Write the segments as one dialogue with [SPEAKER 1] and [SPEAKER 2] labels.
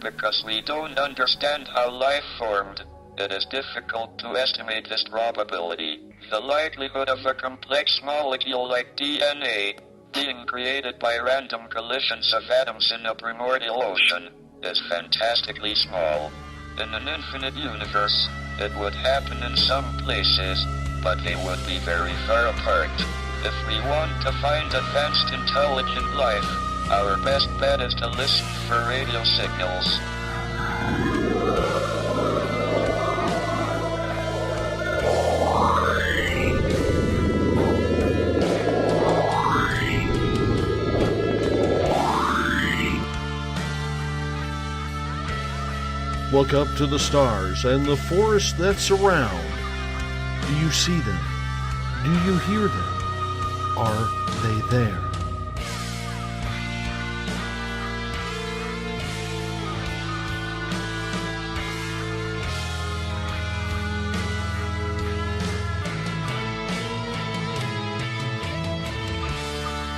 [SPEAKER 1] Because we don't understand how life formed, it is difficult to estimate this probability. The likelihood of a complex molecule like DNA being created by random collisions of atoms in a primordial ocean is fantastically small. In an infinite universe, it would happen in some places, but they would be very far apart. If we want to find advanced intelligent life, our best bet is to listen for radio signals.
[SPEAKER 2] Look up to the stars and the forest that surround. Do you see them? Do you hear them? Are they there?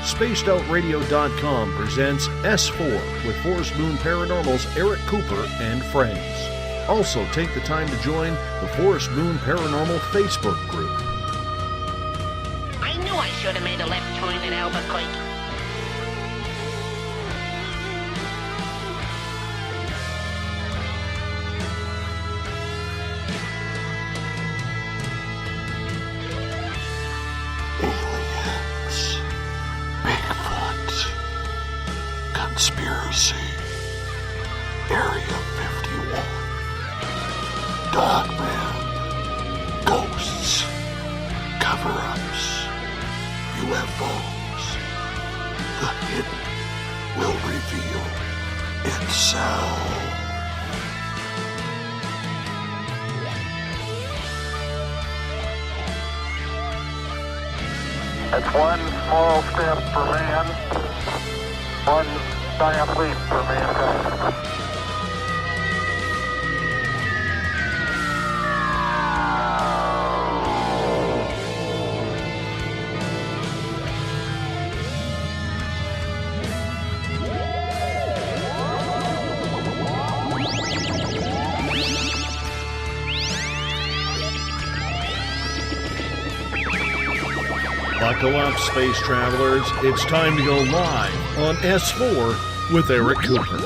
[SPEAKER 2] SpacedOutRadio.com presents S4 with Forest Moon Paranormal's Eric Cooper and friends. Also, take the time to join the Forest Moon Paranormal Facebook group.
[SPEAKER 3] I knew I should have made a left turn in Albuquerque.
[SPEAKER 4] Conspiracy, Area 51, Dogman, Ghosts, Cover-Ups, UFOs. The hidden will reveal itself.
[SPEAKER 5] It's one small step for man, one giant leap for mankind.
[SPEAKER 2] Buckle up, space travelers. It's time to go live on S4 with Eric Cooper.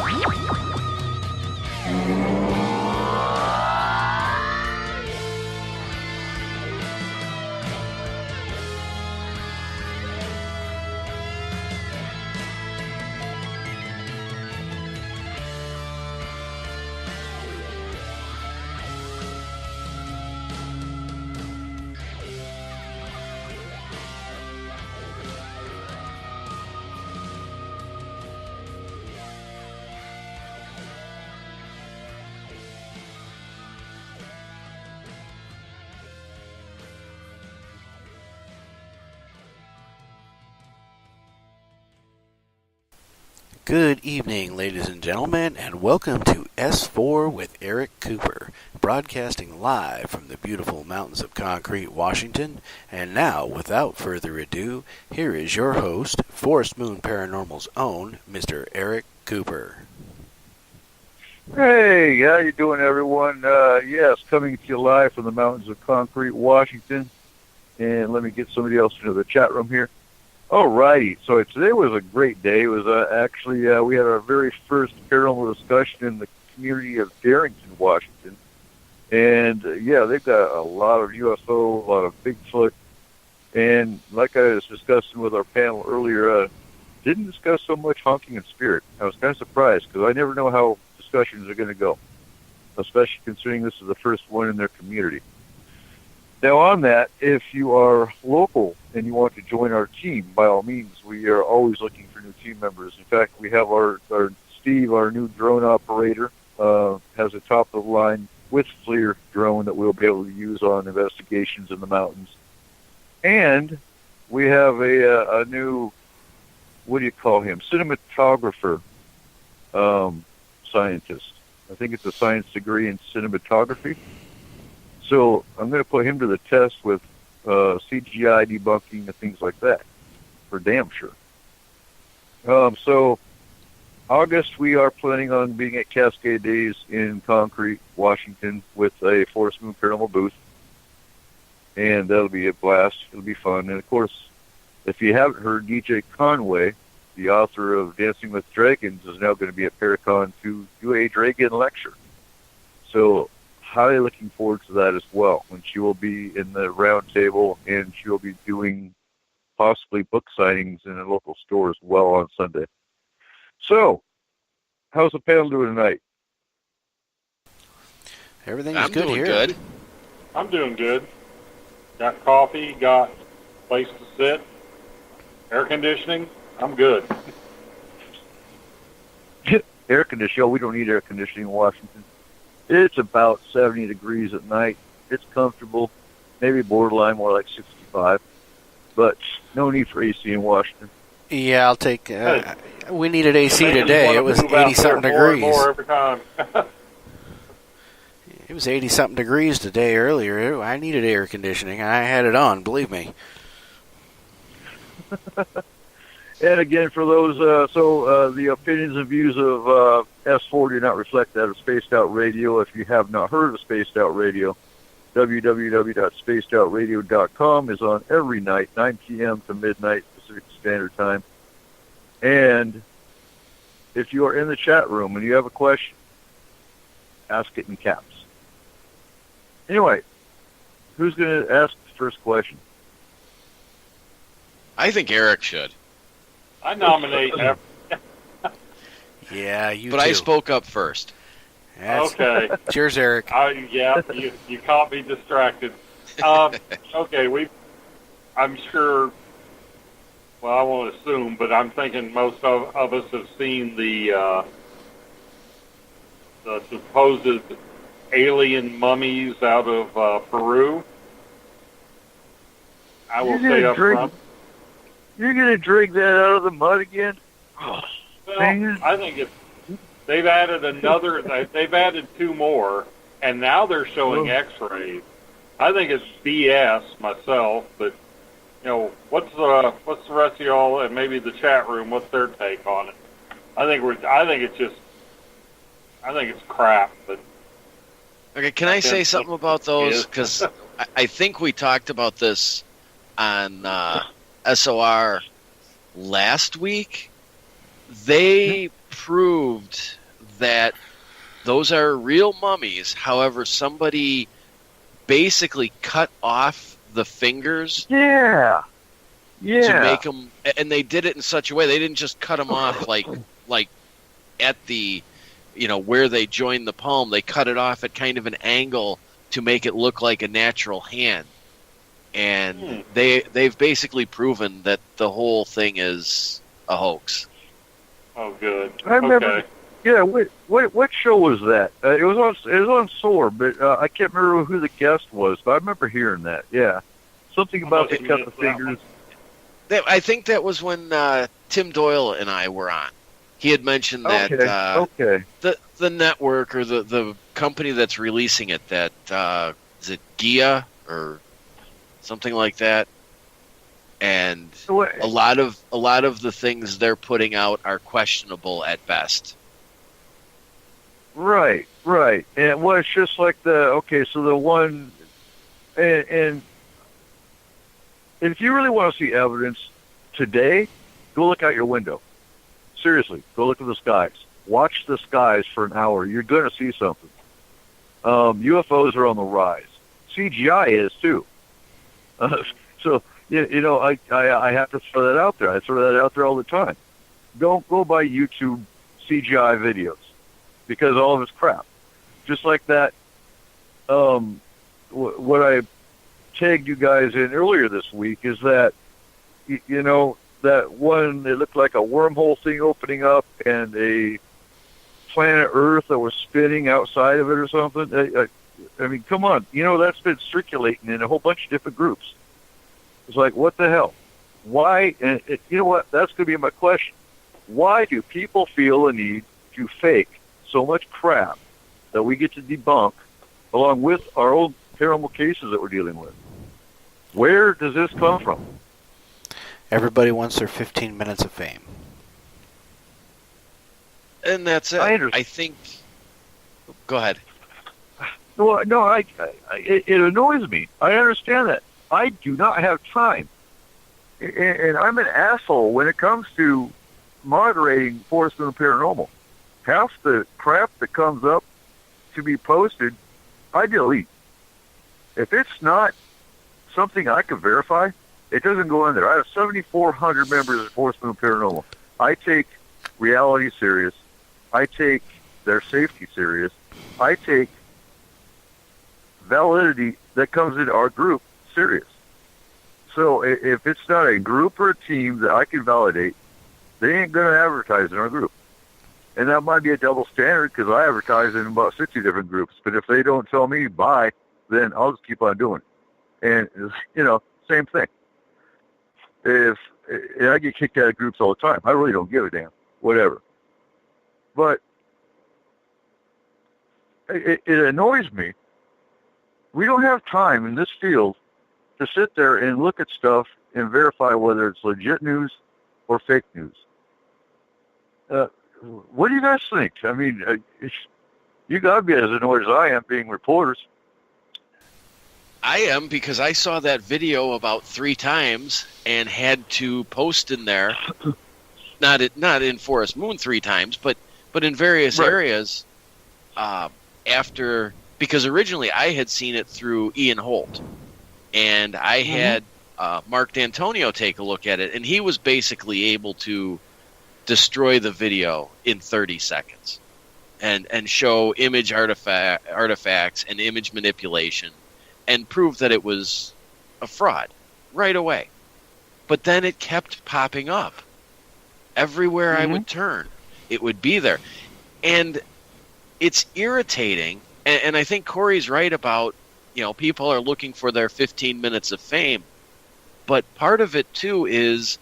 [SPEAKER 6] Good evening, ladies and gentlemen, and welcome to S4 with Eric Cooper, broadcasting live from the beautiful mountains of Concrete, Washington. And now, without further ado, here is your host, Forest Moon Paranormal's own, Mr. Eric Cooper.
[SPEAKER 7] Hey, how you doing, everyone? Yes, coming to you live from the mountains of Concrete, Washington. And let me get somebody else into the chat room here. All righty. So today was a great day. It was actually, we had our very first paranormal discussion in the community of Darrington, Washington. And, yeah, they've got a lot of UFO, a lot of Bigfoot. And like I was discussing with our panel earlier, didn't discuss so much honking and spirit. I was kind of surprised because I never know how discussions are going to go, especially considering this is the first one in their community. Now, on that, if you are local and you want to join our team, by all means, we are always looking for new team members. In fact, we have our Steve, our new drone operator, has a top-of-the-line with FLIR drone that we'll be able to use on investigations in the mountains. And we have a new, what do you call him, cinematographer scientist. I think it's a science degree in cinematography. So I'm going to put him to the test with CGI debunking and things like that, for damn sure. So August, we are planning on being at Cascade Days in Concrete, Washington, with a Forest Moon Paranormal booth. And that'll be a blast. It'll be fun. And, of course, if you haven't heard, DJ Conway, the author of Dancing with Dragons, is now going to be at Paracon to do a dragon lecture. So, highly looking forward to that as well. And she will be in the round table, and she will be doing possibly book signings in a local store as well on Sunday. So, how's the panel doing tonight?
[SPEAKER 6] Everything's good here.
[SPEAKER 8] Good.
[SPEAKER 5] I'm doing good. Got coffee, got place to sit, air conditioning. I'm good.
[SPEAKER 7] Air conditioning. Oh, we don't need air conditioning in Washington. It's about 70 degrees at night. It's comfortable. Maybe borderline, more like 65. But no need for AC in Washington.
[SPEAKER 6] Yeah, I'll take... we needed AC today. It was 80-something degrees.
[SPEAKER 5] More every time.
[SPEAKER 6] It was 80-something degrees today earlier. I needed air conditioning. I had it on, believe me.
[SPEAKER 7] And again, for those, the opinions and views of S4 do not reflect that of Spaced Out Radio. If you have not heard of Spaced Out Radio, www.spacedoutradio.com is on every night, 9 p.m. to midnight Pacific Standard Time. And if you are in the chat room and you have a question, ask it in caps. Anyway, who's going to ask the first question?
[SPEAKER 8] I think Eric should.
[SPEAKER 5] I nominate.
[SPEAKER 6] Yeah, you
[SPEAKER 8] But
[SPEAKER 6] too.
[SPEAKER 8] I spoke up first.
[SPEAKER 5] Okay.
[SPEAKER 6] Cheers, Eric.
[SPEAKER 5] Yeah, you caught me distracted. Okay, I'm sure. Well, I won't assume, but I'm thinking most of us have seen the supposed alien mummies out of Peru. I will say up front.
[SPEAKER 7] You're going to drag that out of the mud again?
[SPEAKER 5] Well, I think they've added they've added 2 more, and now they're showing X-rays. I think it's BS myself, but what's the rest of y'all and maybe the chat room? What's their take on it? I think it's crap. But
[SPEAKER 8] Okay, can I say something about those? Because I think we talked about this on SOR last week. They proved that those are real mummies. However, somebody basically cut off the fingers.
[SPEAKER 7] Yeah.
[SPEAKER 8] To make them, and they did it in such a way they didn't just cut them off like at the where they joined the palm. They cut it off at kind of an angle to make it look like a natural hand. And they've basically proven that the whole thing is a hoax.
[SPEAKER 5] Oh, good.
[SPEAKER 7] I remember.
[SPEAKER 5] Okay.
[SPEAKER 7] Yeah. What show was that? It was on SOAR, but I can't remember who the guest was. But I remember hearing that. Yeah, something about they cut the fingers.
[SPEAKER 8] I think that was when Tim Doyle and I were on. He had mentioned that the network or the company that's releasing it, that is it Gia or something like that, and a lot of the things they're putting out are questionable at best.
[SPEAKER 7] Right. And it's just like so the one, and if you really want to see evidence today, go look out your window. Seriously, go look at the skies. Watch the skies for an hour. You're going to see something. UFOs are on the rise. CGI is too. So I have to throw that out there. I throw that out there all the time. Don't go by YouTube CGI videos because all of it's crap. Just like that. What I tagged you guys in earlier this week is that that one, it looked like a wormhole thing opening up and a planet Earth that was spinning outside of it or something. I mean, come on. That's been circulating in a whole bunch of different groups. It's like, what the hell? Why? And you know what? That's going to be my question. Why do people feel a need to fake so much crap that we get to debunk along with our own paranormal cases that we're dealing with? Where does this come from?
[SPEAKER 6] Everybody wants their 15 minutes of fame.
[SPEAKER 8] And that's it. I think. Go ahead.
[SPEAKER 7] Well, no, it annoys me. I understand that. I do not have time, and I'm an asshole when it comes to moderating Forest Moon Paranormal. Half the crap that comes up to be posted, I delete. If it's not something I can verify, it doesn't go in there. I have 7,400 members of Forest Moon Paranormal. I take reality serious. I take their safety serious. I take validity that comes into our group serious. So if it's not a group or a team that I can validate, they ain't going to advertise in our group. And that might be a double standard because I advertise in about 60 different groups. But if they don't tell me bye, then I'll just keep on doing it. And, same thing. And I get kicked out of groups all the time. I really don't give a damn. Whatever. But it annoys me. We don't have time in this field to sit there and look at stuff and verify whether it's legit news or fake news. What do you guys think? I mean, you got to be as annoyed as I am being reporters.
[SPEAKER 8] I am, because I saw that video about 3 times and had to post in there, not in Forest Moon 3 times, but in various areas after, because originally I had seen it through Ian Holt, and I had Mark D'Antonio take a look at it, and he was basically able to destroy the video in 30 seconds and show image artifacts and image manipulation and prove that it was a fraud right away. But then it kept popping up. Everywhere I would turn, it would be there. And it's irritating, and I think Corey's right about, people are looking for their 15 minutes of fame. But part of it, too, is,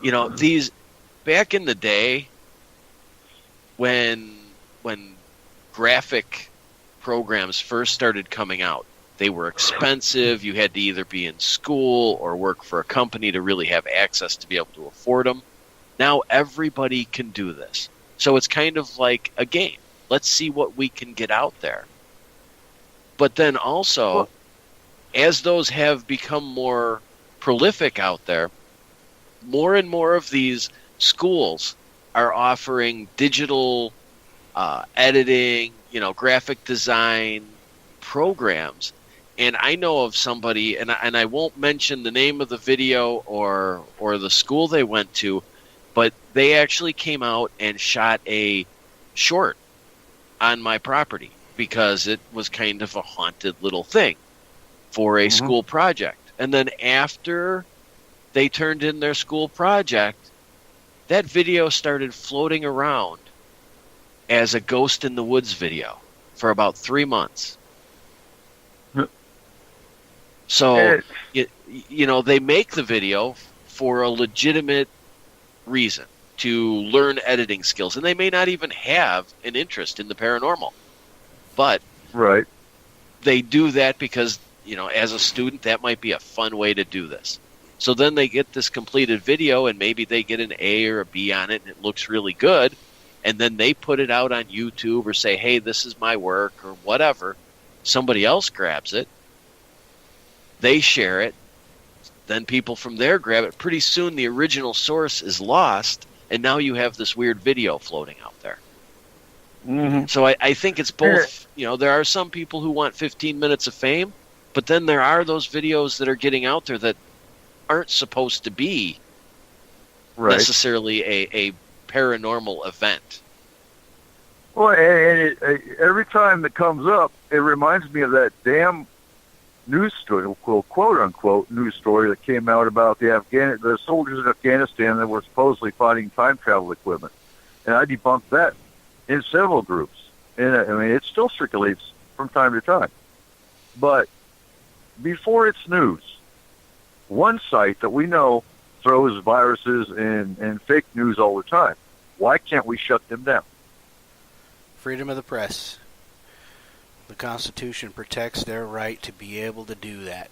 [SPEAKER 8] these... Back in the day, when graphic programs first started coming out, they were expensive. You had to either be in school or work for a company to really have access to be able to afford them. Now everybody can do this. So it's kind of like a game. Let's see what we can get out there. But then also, as those have become more prolific out there, more and more of these schools are offering digital editing, graphic design programs. And I know of somebody, and I won't mention the name of the video or the school they went to, but they actually came out and shot a short on my property because it was kind of a haunted little thing for a school project. And then after they turned in their school project, that video started floating around as a Ghost in the Woods video for about 3 months. So, they make the video for a legitimate reason, to learn editing skills. And they may not even have an interest in the paranormal. But they do that because, as a student, that might be a fun way to do this. So then they get this completed video, and maybe they get an A or a B on it, and it looks really good. And then they put it out on YouTube or say, hey, this is my work or whatever. Somebody else grabs it. They share it. Then people from there grab it. Pretty soon the original source is lost, and now you have this weird video floating out there. So I think it's both. There are some people who want 15 minutes of fame, but then there are those videos that are getting out there that aren't supposed to be necessarily a paranormal event.
[SPEAKER 7] Well, and every time it comes up, it reminds me of that damn news story, quote unquote news story that came out about the soldiers in Afghanistan that were supposedly fighting time travel equipment, and I debunked that in several groups. And it still circulates from time to time. But before it's news, one site that we know throws viruses and fake news all the time. Why can't we shut them down?
[SPEAKER 6] Freedom of the press. The Constitution protects their right to be able to do that,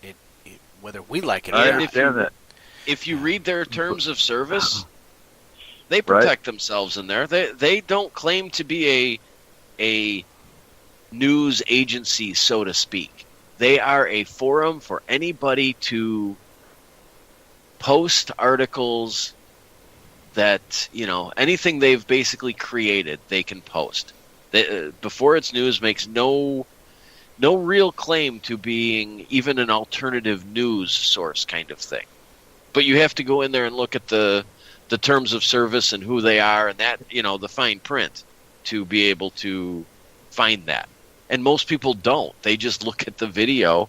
[SPEAKER 6] whether we like it or not.
[SPEAKER 8] If you read their terms of service, They protect themselves in there. They don't claim to be a news agency, so to speak. They are a forum for anybody to post articles that, anything they've basically created, they can post. Before It's News makes no real claim to being even an alternative news source kind of thing. But you have to go in there and look at the terms of service and who they are and that, the fine print to be able to find that. And most people don't. They just look at the video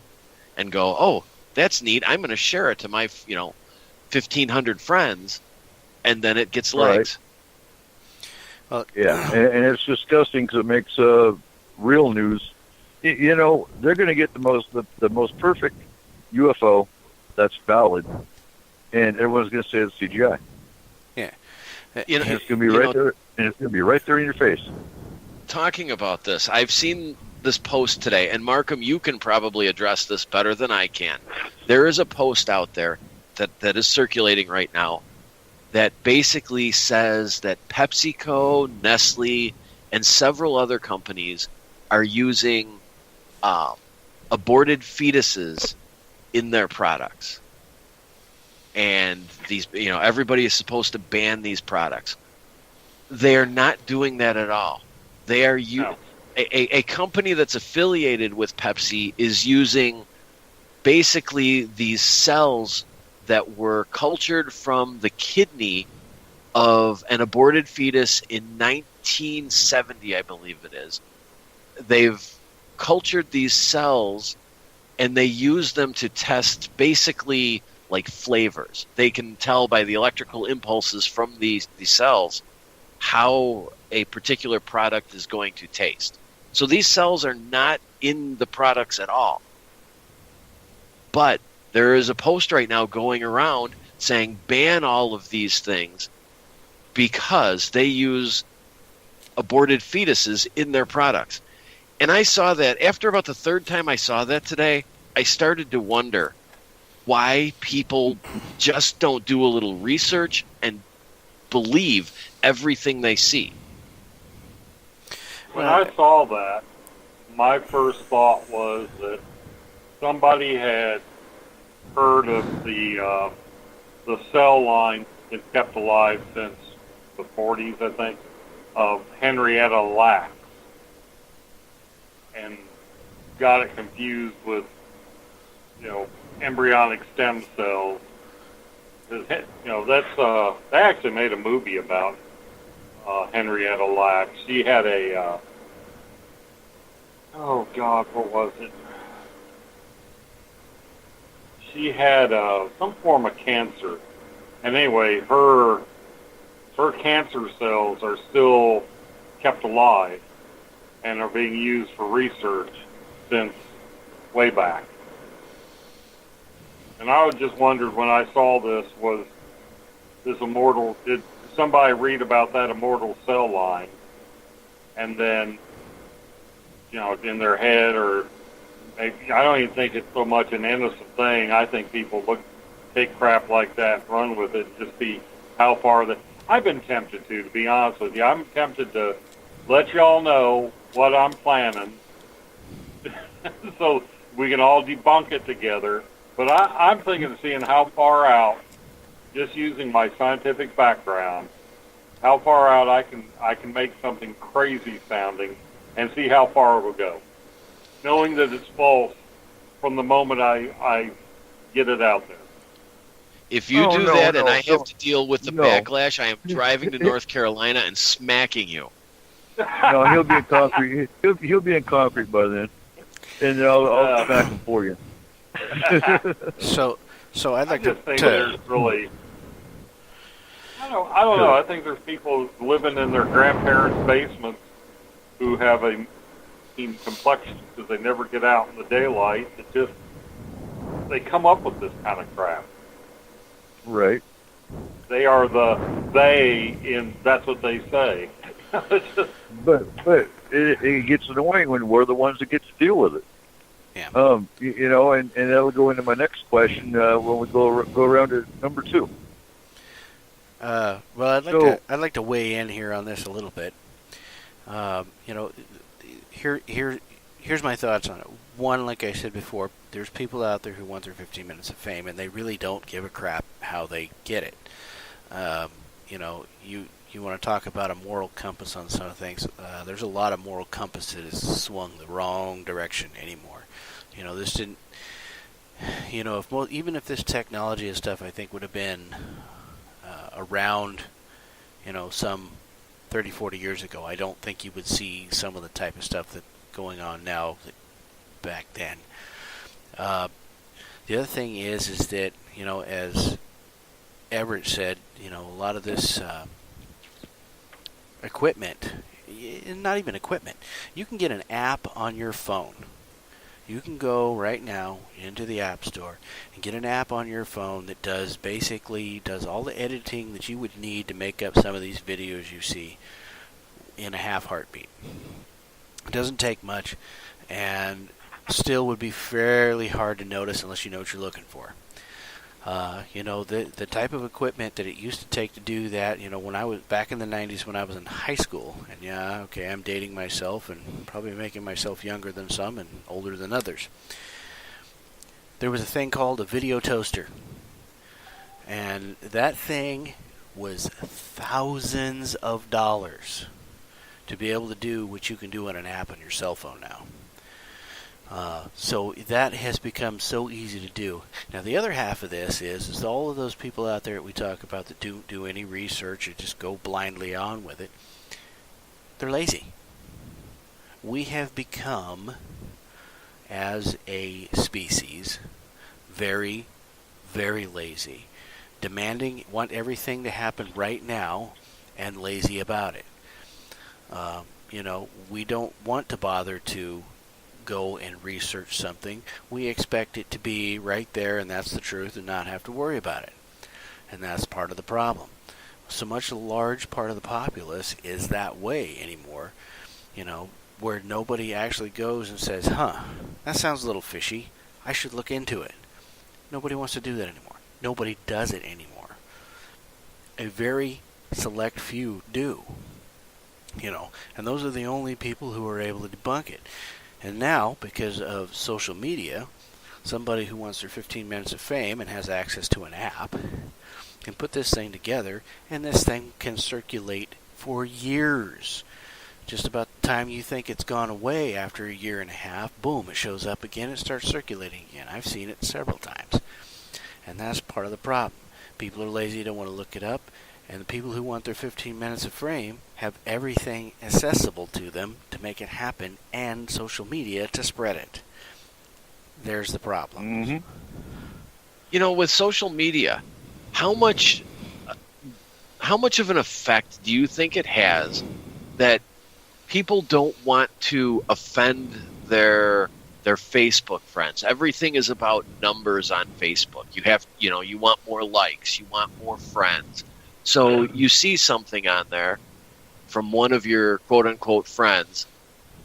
[SPEAKER 8] and go, oh, that's neat. I'm going to share it to my, 1,500 friends, and then it gets legs.
[SPEAKER 7] Well, yeah, and it's disgusting because it makes real news. They're going to get the most perfect UFO that's valid, and everyone's going to say it's CGI.
[SPEAKER 6] Yeah,
[SPEAKER 7] and it's going to be right there, and it's going to be right there in your face.
[SPEAKER 8] Talking about this, I've seen this post today, and Markham, you can probably address this better than I can. There is a post out there that is circulating right now that basically says that PepsiCo, Nestle, and several other companies are using aborted fetuses in their products. And these, everybody is supposed to ban these products. They are not doing that at all. They are a company that's affiliated with Pepsi is using basically these cells that were cultured from the kidney of an aborted fetus in 1970, I believe it is. They've cultured these cells and they use them to test basically like flavors. They can tell by the electrical impulses from these cells how a particular product is going to taste. So these cells are not in the products at all. But there is a post right now going around saying ban all of these things because they use aborted fetuses in their products. And I saw that after about the third time I saw that today, I started to wonder why people just don't do a little research and believe everything they see.
[SPEAKER 5] When I saw that, my first thought was that somebody had heard of the cell line that's kept alive since the 40s, I think, of Henrietta Lacks, and got it confused with, embryonic stem cells. That's they actually made a movie about Henrietta Lacks. She had a what was it? She had some form of cancer, and anyway, her cancer cells are still kept alive and are being used for research since way back. And I just wondered when I saw this, was this immortal, did somebody read about that immortal cell line and then, in their head, or maybe, I don't even think it's so much an innocent thing. I think people take crap like that, run with it, just see how far that. I've been tempted to be honest with you. I'm tempted to let y'all know what I'm planning so we can all debunk it together. But I'm thinking of seeing how far out, just using my scientific background, how far out I can make something crazy sounding and see how far it will go, knowing that it's false from the moment I get it out there.
[SPEAKER 8] If you do that and I have to deal with the backlash, I am driving to North Carolina and smacking you.
[SPEAKER 7] No, he'll be in concrete. He'll be in concrete by then, and I'll smack him for you.
[SPEAKER 6] So I'd like
[SPEAKER 5] to think there's really. I don't know. I think there's people living in their grandparents' basements who have a mean complexion because they never get out in the daylight. They come up with this kind of crap.
[SPEAKER 7] Right.
[SPEAKER 5] They are that's what they say.
[SPEAKER 7] But it gets annoying when we're the ones that get to deal with it.
[SPEAKER 6] Yeah.
[SPEAKER 7] And that'll go into my next question when we go around to number 2.
[SPEAKER 6] Well, I'd like to weigh in here on this a little bit. Here's my thoughts on it. One, like I said before, there's people out there who want their 15 minutes of fame, and they really don't give a crap how they get it. You want to talk about a moral compass on some things. There's a lot of moral compass that has swung the wrong direction anymore. This didn't. Even if this technology and stuff, I think would have been around, some 30, 40 years ago, I don't think you would see some of the type of stuff that's going on now back then. The other thing is that, as Everett said, a lot of this equipment, not even equipment, you can get an app on your phone. You can go right now into the App Store and get an app on your phone that does all the editing that you would need to make up some of these videos you see in a half heartbeat. It doesn't take much, and still would be fairly hard to notice unless you know what you're looking for. The type of equipment that it used to take to do that, when I was back in the 90s when I was in high school, and I'm dating myself and probably making myself younger than some and older than others. There was a thing called a video toaster, and that thing was thousands of dollars to be able to do what you can do on an app on your cell phone now. So that has become so easy to do. Now the other half of this is all of those people out there that we talk about that don't do any research or just go blindly on with it, they're lazy. We have become, as a species, very, very lazy. Want everything to happen right now and lazy about it. We don't want to bother to go and research something. We expect it to be right there, and that's the truth, and not have to worry about it. And that's part of the problem. So much a large part of the populace is that way anymore, where nobody actually goes and says, that sounds a little fishy. I should look into it. Nobody wants to do that anymore. Nobody does it anymore. A very select few do. And those are the only people who are able to debunk it. And now, because of social media, somebody who wants their 15 minutes of fame and has access to an app can put this thing together, and this thing can circulate for years. Just about the time you think it's gone away after a year and a half, boom, it shows up again and starts circulating again. I've seen it several times. And that's part of the problem. People are lazy, don't want to look it up. And the people who want their 15 minutes of fame have everything accessible to them to make it happen, and social media to spread it. There's the problem.
[SPEAKER 8] Mm-hmm. With social media, how much of an effect do you think it has that people don't want to offend their Facebook friends? Everything is about numbers on Facebook. You want more likes, you want more friends. So you see something on there from one of your quote-unquote friends,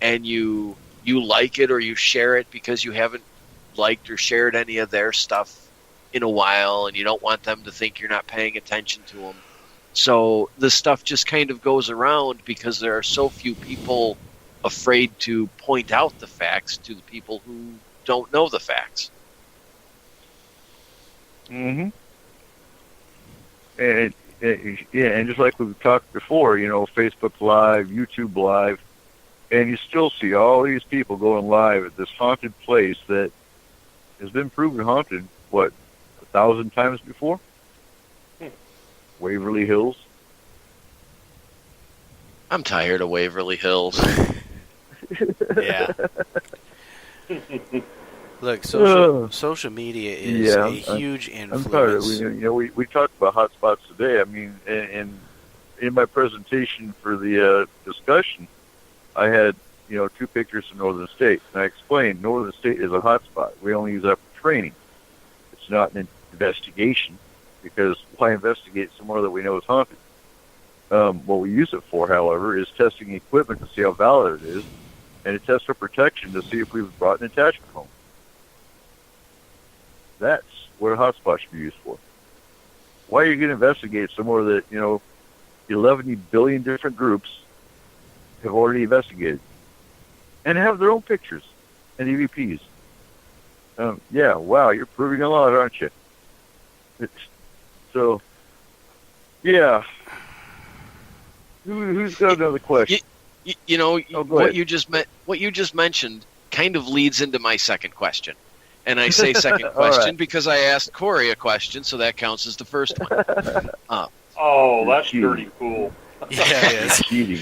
[SPEAKER 8] and you like it or you share it because you haven't liked or shared any of their stuff in a while, and you don't want them to think you're not paying attention to them. So the stuff just kind of goes around because there are so few people afraid to point out the facts to the people who don't know the facts.
[SPEAKER 7] Mm-hmm. And just like we've talked before, Facebook Live, YouTube Live, and you still see all these people going live at this haunted place that has been proven haunted, 1,000 times before? Waverly Hills.
[SPEAKER 8] I'm tired of Waverly Hills.
[SPEAKER 6] Yeah. Look, social media is a huge influence.
[SPEAKER 7] I'm sorry. We talked about hotspots today. I mean, and in my presentation for the discussion, I had 2 pictures of Northern State, and I explained Northern State is a hotspot. We only use that for training. It's not an investigation, because why investigate somewhere that we know is haunted? What we use it for, however, is testing equipment to see how valid it is, and to test for protection to see if we've brought an attachment home. That's what a hotspot should be used for. Why are you going to investigate somewhere that, 11 billion different groups have already investigated and have their own pictures and EVPs? Yeah, wow, you're proving a lot, aren't you? So, yeah. Who's got another question?
[SPEAKER 8] What you just mentioned kind of leads into my second question. And I say second question because I asked Corey a question, so that counts as the first one.
[SPEAKER 5] That's pretty cool.
[SPEAKER 6] Yeah, it is.
[SPEAKER 7] Cheating.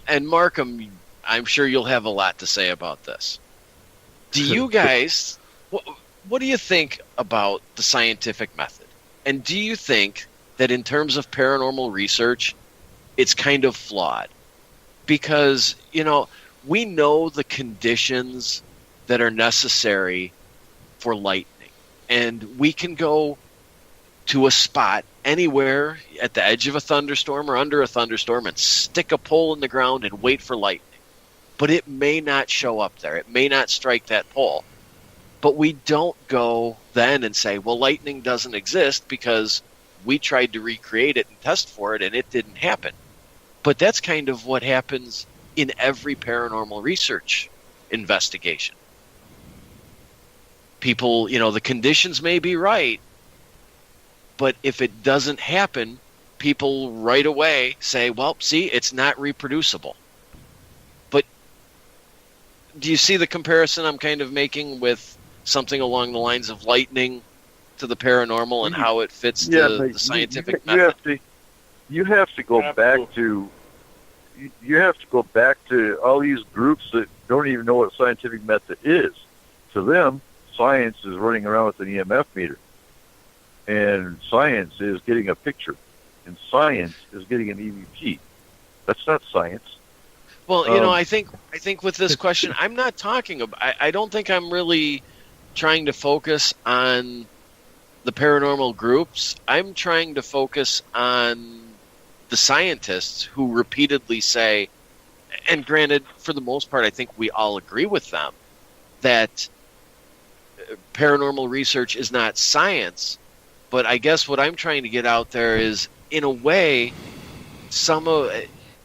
[SPEAKER 8] And Markham, I'm sure you'll have a lot to say about this. Do you guys, what do you think about the scientific method? And do you think that in terms of paranormal research, it's kind of flawed? Because, we know the conditions that are necessary for lightning. And we can go to a spot anywhere at the edge of a thunderstorm or under a thunderstorm and stick a pole in the ground and wait for lightning. But it may not show up there. It may not strike that pole. But we don't go then and say, well, lightning doesn't exist because we tried to recreate it and test for it and it didn't happen. But that's kind of what happens in every paranormal research investigation. People, the conditions may be right, but if it doesn't happen, people right away say, well, see, it's not reproducible. But do you see the comparison I'm kind of making with something along the lines of lightning to the paranormal and how it fits the scientific method?
[SPEAKER 7] You have to go back to all these groups that don't even know what scientific method is. To them, science is running around with an EMF meter, and science is getting a picture, and science is getting an EVP. That's not science.
[SPEAKER 8] Well, I think with this question, I'm not talking about. I don't think I'm really trying to focus on the paranormal groups. I'm trying to focus on the scientists who repeatedly say, and granted, for the most part, I think we all agree with them, that paranormal research is not science. But I guess what I'm trying to get out there is, in a way,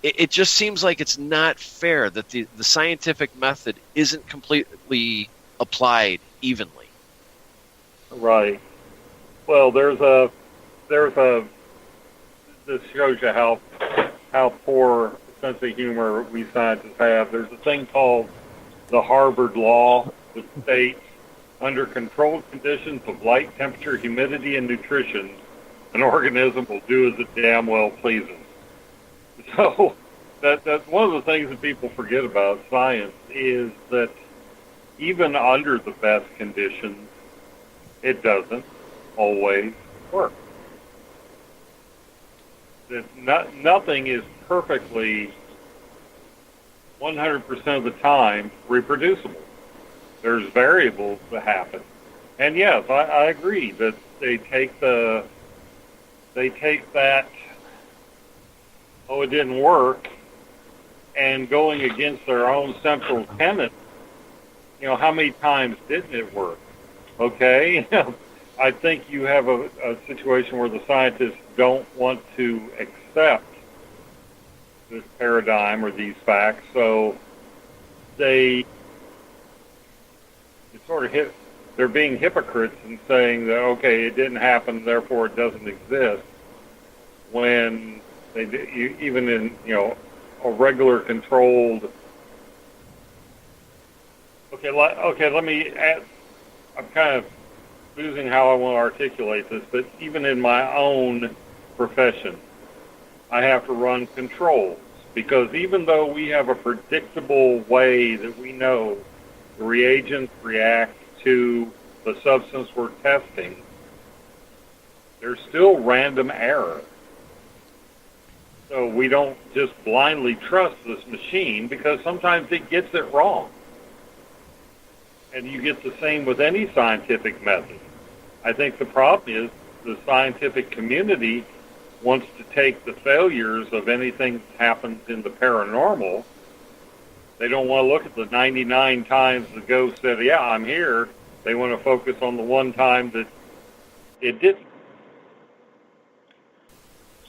[SPEAKER 8] it just seems like it's not fair that the scientific method isn't completely applied evenly.
[SPEAKER 5] Right. Well, this shows you how poor sense of humor we scientists have. There's a thing called the Harvard Law that states, under controlled conditions of light, temperature, humidity, and nutrition, an organism will do as it damn well pleases. So that's one of the things that people forget about science, is that even under the best conditions, it doesn't always work. Nothing is perfectly 100% of the time reproducible. There's variables that happen. And yes, I agree that they take that, it didn't work, and going against their own central tenet, how many times didn't it work? Okay? I think you have a situation where the scientists don't want to accept this paradigm or these facts, so they're being hypocrites in saying that, okay, it didn't happen, therefore it doesn't exist, when even in a regular controlled. Let me add. I'm kind of losing how I want to articulate this, but even in my own profession, I have to run controls, because even though we have a predictable way that we know the reagents react to the substance we're testing, there's still random error. So we don't just blindly trust this machine, because sometimes it gets it wrong. And you get the same with any scientific method. I think the problem is the scientific community wants to take the failures of anything that happens in the paranormal. They don't want to look at the 99 times the ghost said, yeah, I'm here. They want to focus on the one time that it didn't.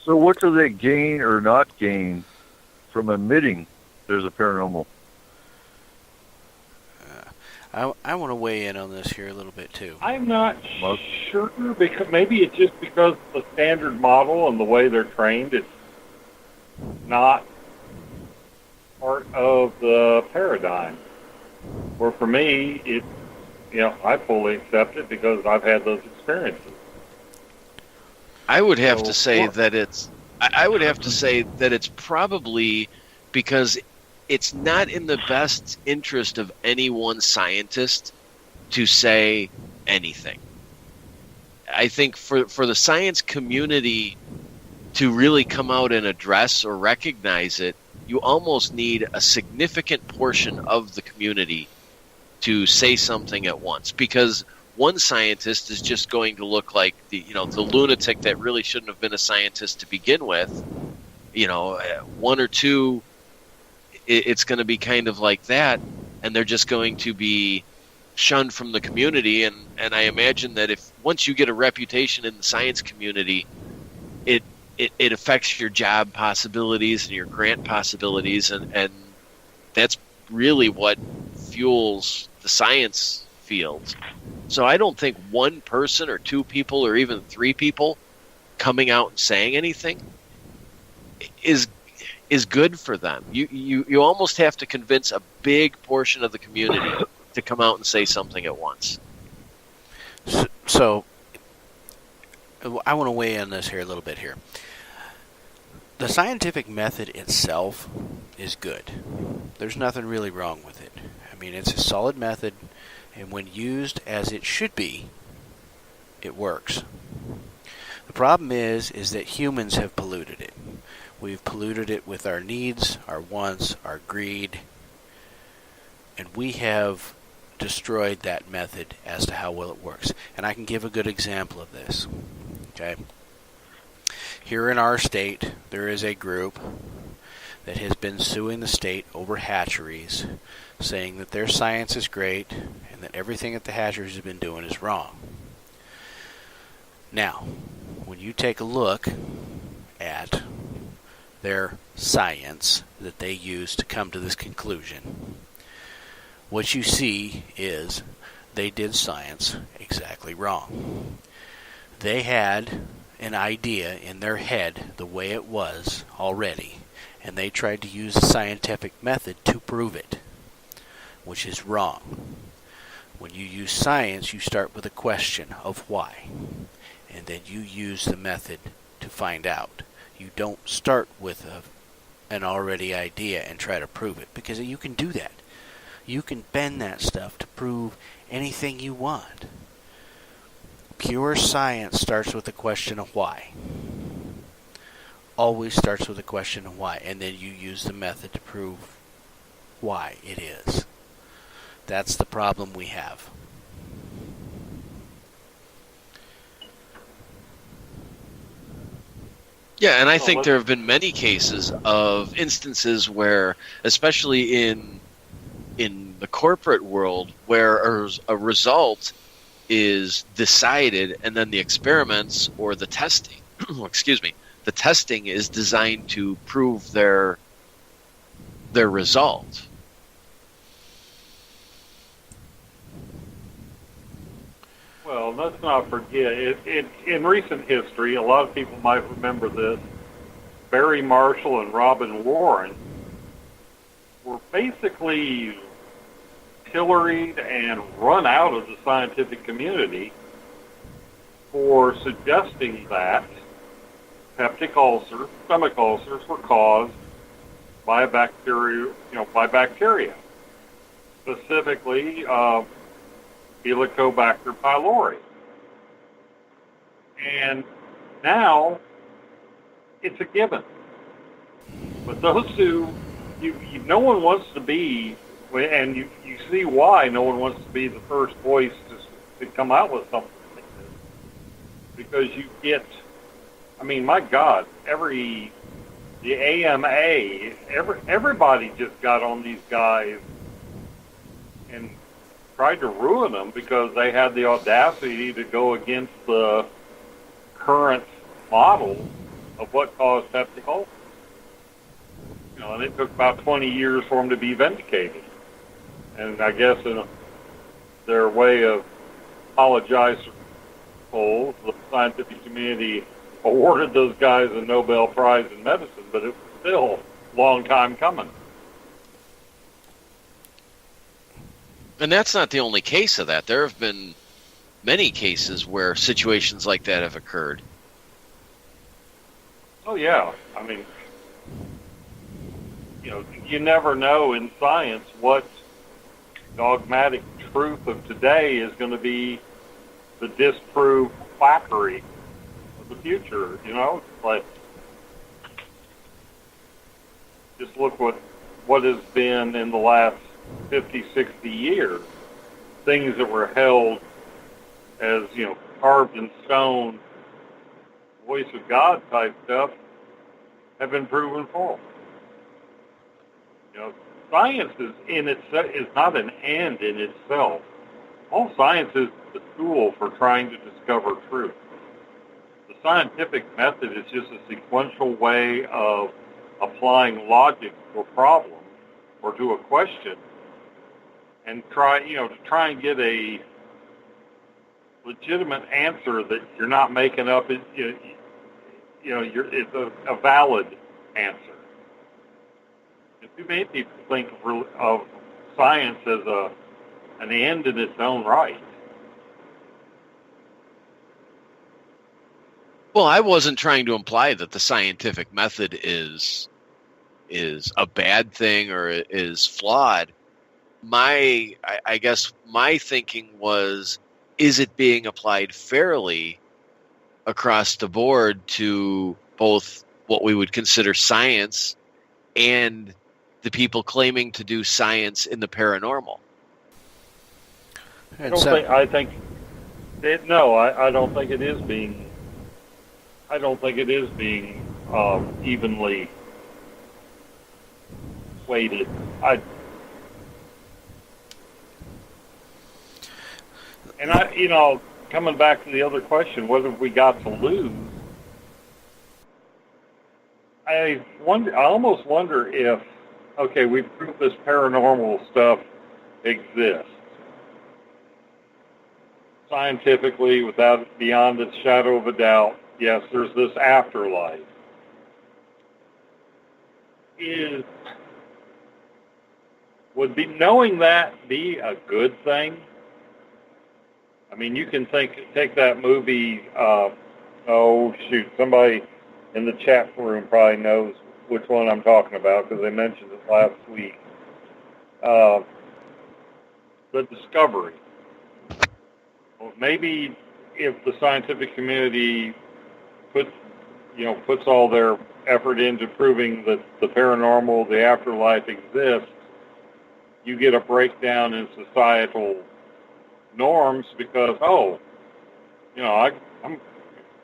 [SPEAKER 7] So what do they gain or not gain from admitting there's a paranormal?
[SPEAKER 6] I want to weigh in on this here a little bit too.
[SPEAKER 5] I'm not sure, because maybe it's just because the standard model and the way they're trained, it's not part of the paradigm. Or for me, it, I fully accept it because I've had those experiences.
[SPEAKER 8] I would have to say that it's. I would have to say that it's probably because it's not in the best interest of any one scientist to say anything. I think for the science community to really come out and address or recognize it, you almost need a significant portion of the community to say something at once, because one scientist is just going to look like the lunatic that really shouldn't have been a scientist to begin with. One or two, it's going to be kind of like that, and they're just going to be shunned from the community. And I imagine that if once you get a reputation in the science community, it affects your job possibilities and your grant possibilities, and that's really what fuels the science field. So I don't think one person or two people or even three people coming out and saying anything is good for them. You almost have to convince a big portion of the community to come out and say something at once.
[SPEAKER 6] So I want to weigh in this here a little bit here. The scientific method itself is good. There's nothing really wrong with it. I mean, it's a solid method, and when used as it should be, it works. The problem is that humans have polluted it. We've polluted it with our needs, our wants, our greed, and we have destroyed that method as to how well it works. And I can give a good example of this. Okay? Here in our state, there is a group that has been suing the state over hatcheries, saying that their science is great and that everything that the hatcheries have been doing is wrong. Now, when you take a look at their science that they use to come to this conclusion, what you see is they did science exactly wrong. They had an idea in their head the way it was already, and they tried to use the scientific method to prove it, which is wrong. When you use science, you start with a question of why, and then you use the method to find out. You don't start with an already idea and try to prove it, because you can do that. You can bend that stuff to prove anything you want. Pure science starts with a question of why. Always starts with a question of why, and then you use the method to prove why it is. That's the problem we have.
[SPEAKER 8] Yeah, and I think there have been many cases of instances where, especially in the corporate world, where a result is decided and then the experiments or the testing, the testing is designed to prove their result.
[SPEAKER 5] Well, let's not forget, in recent history, a lot of people might remember this, Barry Marshall and Robin Warren were basically pilloried and run out of the scientific community for suggesting that peptic ulcers, stomach ulcers, were caused by bacteria, specifically Helicobacter pylori. And now it's a given. But those who, no one wants to be, and you see why no one wants to be the first voice to come out with something like this. Because you get, my God, the AMA, everybody just got on these guys and tried to ruin them because they had the audacity to go against the current models of what caused Pepsi Cola. And it took about 20 years for them to be vindicated. And I guess in their way of apologizing, the scientific community awarded those guys a Nobel Prize in medicine, but it was still a long time coming.
[SPEAKER 8] And that's not the only case of that. There have been many cases where situations like that have occurred.
[SPEAKER 5] Oh, yeah. I mean, you never know in science what dogmatic truth of today is going to be the disproved quackery of the future. It's like, just look what has been in the last 50, 60 years. Things that were held as, carved in stone, voice of God type stuff have been proven false. Science is not an end in itself. All science is the tool for trying to discover truth. The scientific method is just a sequential way of applying logic to a problem or to a question, and try and get a legitimate answer that you're not making up. It's a valid answer. Too many people think of science as an end in its own right.
[SPEAKER 8] Well, I wasn't trying to imply that the scientific method is a bad thing or is flawed. I guess my thinking was, is it being applied fairly across the board to both what we would consider science and the people claiming to do science in the paranormal?
[SPEAKER 5] I don't think it is being. I don't think it is being evenly weighted. Coming back to the other question, what have we got to lose? I almost wonder if, okay, we proved this paranormal stuff exists scientifically, beyond its shadow of a doubt. Yes, there's this afterlife. Would knowing that be a good thing? I mean, you can take that movie. Somebody in the chat room probably knows which one I'm talking about because they mentioned it last week. The Discovery. Well, maybe if the scientific community puts all their effort into proving that the paranormal, the afterlife exists, you get a breakdown in societal norms because,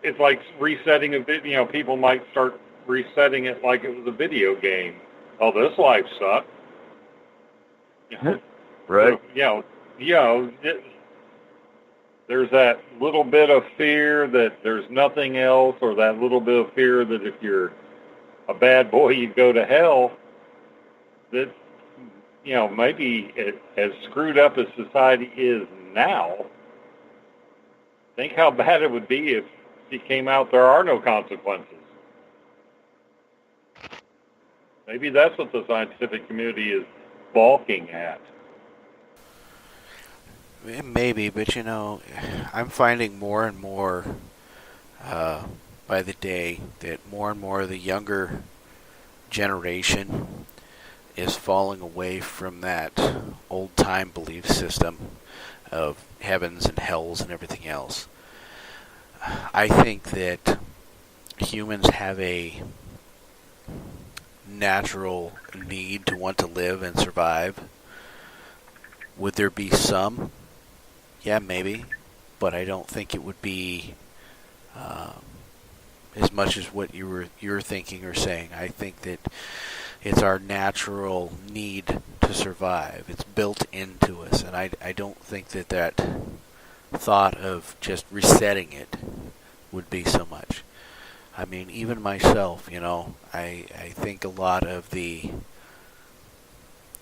[SPEAKER 5] it's like resetting a video. People might start resetting it like it was a video game. Oh, this life sucks.
[SPEAKER 7] Right.
[SPEAKER 5] There's that little bit of fear that there's nothing else, or that little bit of fear that if you're a bad boy, you go to hell. That, maybe as screwed up as society is now, think how bad it would be if it came out there are no consequences. Maybe that's what the scientific community is balking at.
[SPEAKER 6] Maybe, but I'm finding more and more by the day that more and more of the younger generation is falling away from that old-time belief system of heavens and hells and everything else. I think that humans have a natural need to want to live and survive. Would there be some? Yeah, maybe, but I don't think it would be as much as what you're thinking or saying. I think that it's our natural need to survive. It's built into us, and I don't think that thought of just resetting it would be so much. I mean, even myself, you know, I think a lot of the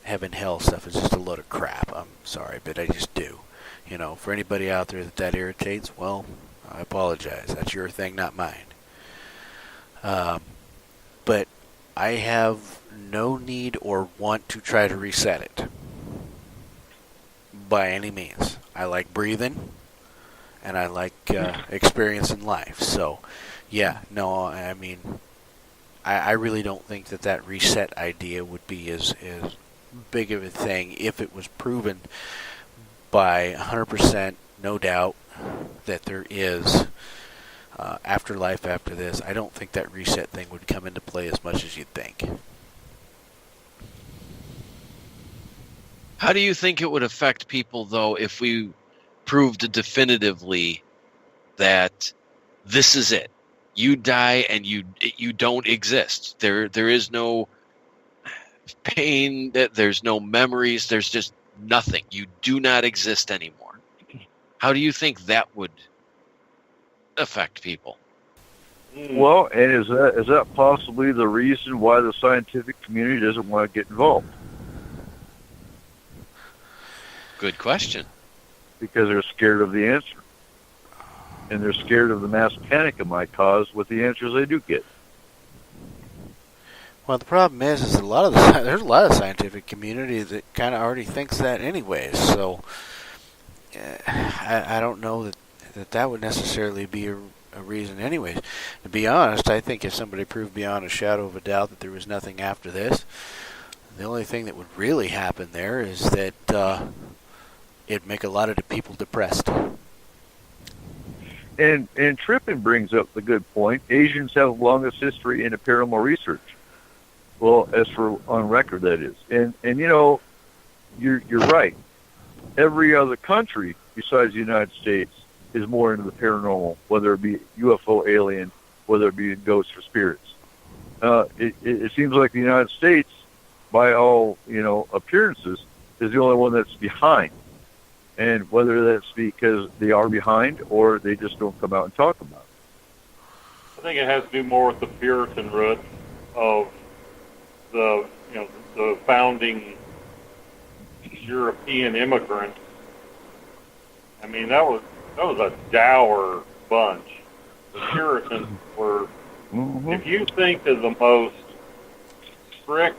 [SPEAKER 6] heaven hell stuff is just a load of crap. I'm sorry, but I just do. You know, for anybody out there that irritates, well, I apologize. That's your thing, not mine. But I have no need or want to try to reset it by any means. I like breathing, and I like experiencing life. So, yeah, no, I mean, I really don't think that reset idea would be as big of a thing if it was proven by 100%, no doubt, that there is afterlife after this. I don't think that reset thing would come into play as much as you'd think.
[SPEAKER 8] How do you think it would affect people, though, if we proved definitively that this is it? You die and you don't exist. There is no pain. There's no memories. There's just nothing. You do not exist anymore. How do you think that would affect people?
[SPEAKER 7] Well, and is that possibly the reason why the scientific community doesn't want to get involved?
[SPEAKER 8] Good question.
[SPEAKER 7] Because they're scared of the answer. And they're scared of the mass panic it might cause with the answers they do get.
[SPEAKER 6] Well, the problem is there's a lot of scientific community that kind of already thinks that anyways. So I don't know that would necessarily be a reason anyways. To be honest, I think if somebody proved beyond a shadow of a doubt that there was nothing after this, the only thing that would really happen there is that it'd make a lot of the people depressed.
[SPEAKER 7] And Trippin brings up the good point. Asians have the longest history in paranormal research. Well, as for on record, that is. And you know, you're right. Every other country besides the United States is more into the paranormal, whether it be UFO, alien, whether it be ghosts or spirits. It seems like the United States, by all appearances, is the only one that's behind. And whether that's because they are behind or they just don't come out and talk about it.
[SPEAKER 5] I think it has to do more with the Puritan roots of the founding European immigrants. I mean, that was a dour bunch. The Puritans were. Mm-hmm. If you think of the most strict,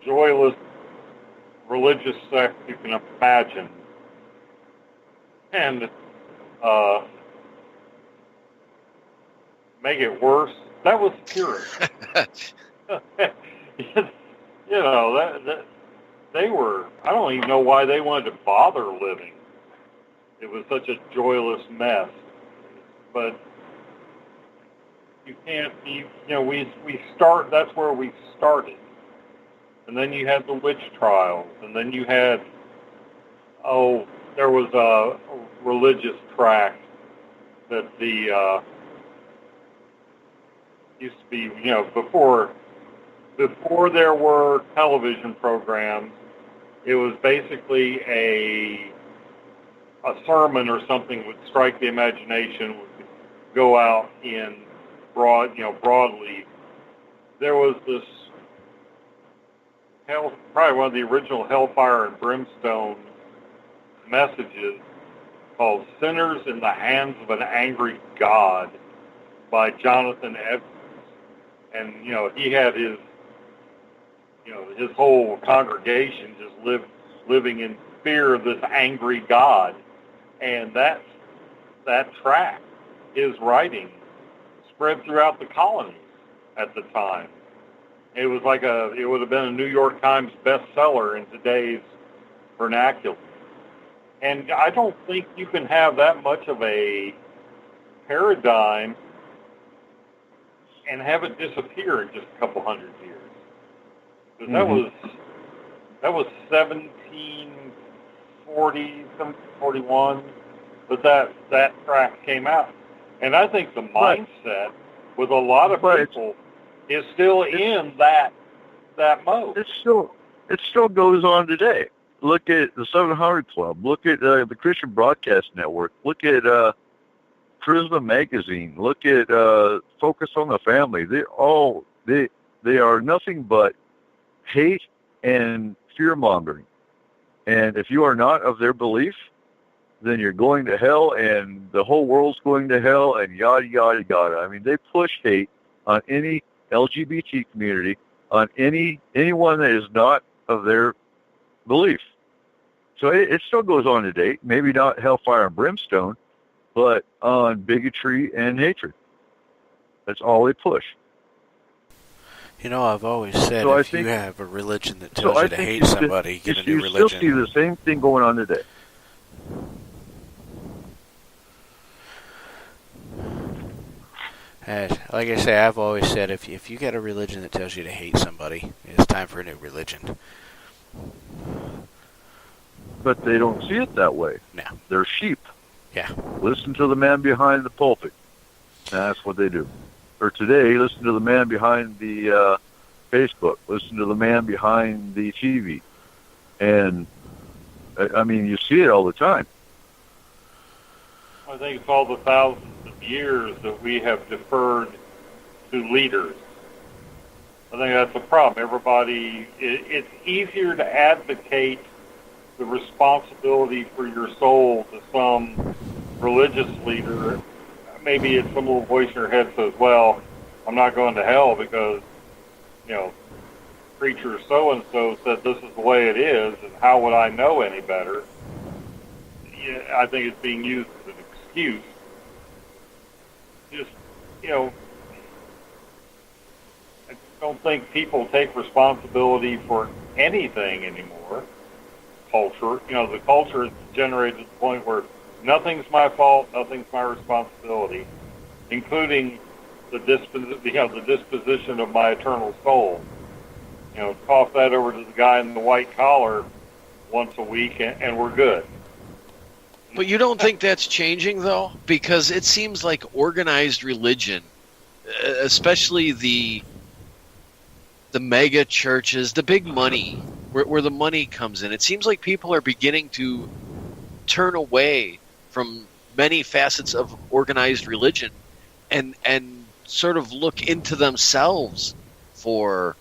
[SPEAKER 5] joyless religious sect you can imagine, and make it worse, that was Puritan. That they were. I don't even know why they wanted to bother living. It was such a joyless mess. But you can't be. We start. That's where we started. And then you had the witch trials, and then you had, there was a religious tract that used to be, before there were television programs, it was basically a sermon or something would strike the imagination, would go out in broadly. There was this probably one of the original Hellfire and Brimstone messages called Sinners in the Hands of an Angry God by Jonathan Evans. And, he had his whole congregation just living in fear of this angry God. And that tract, his writing, spread throughout the colonies at the time. It was it would have been a New York Times bestseller in today's vernacular. And I don't think you can have that much of a paradigm and have it disappear in just a couple hundred years. Because that was 1740, 1741, but that tract came out. And I think the mindset with a lot of people is still in that mode.
[SPEAKER 7] It still goes on today. Look at the 700 Club. Look at the Christian Broadcast Network. Look at Charisma Magazine. Look at Focus on the Family. They are nothing but hate and fear-mongering. And if you are not of their belief, then you're going to hell, and the whole world's going to hell, and yada, yada, yada. I mean, they push hate on any LGBT community, on anyone that is not of their belief. So it still goes on today. Maybe not hellfire and brimstone, but on bigotry and hatred. That's all they push.
[SPEAKER 6] You know, I've always said you have a religion that tells you to hate somebody, get a new religion.
[SPEAKER 7] You still see the same thing going on today.
[SPEAKER 6] Like I say, I've always said if you got a religion that tells you to hate somebody, it's time for a new religion.
[SPEAKER 7] But they don't see it that way.
[SPEAKER 6] No.
[SPEAKER 7] They're sheep.
[SPEAKER 6] Yeah.
[SPEAKER 7] Listen to the man behind the pulpit. That's what they do. Or today, listen to the man behind the Facebook. Listen to the man behind the TV. And, I mean, you see it all the time.
[SPEAKER 5] I think it's all the thousands of years that we have deferred to leaders. I think that's the problem. Everybody, it's easier to advocate the responsibility for your soul to some religious leader. Maybe it's some little voice in your head says, well, I'm not going to hell because, preacher so-and-so said this is the way it is, and how would I know any better? Yeah, I think it's being used as an excuse. Just, I don't think people take responsibility for anything anymore. Culture, the culture is generated to the point where nothing's my fault, nothing's my responsibility, including the disposition of my eternal soul. Toss that over to the guy in the white collar once a week, and we're good.
[SPEAKER 8] But you don't think that's changing, though? Because it seems like organized religion, especially the mega churches, the big money, where the money comes in, it seems like people are beginning to turn away from many facets of organized religion and sort of look into themselves for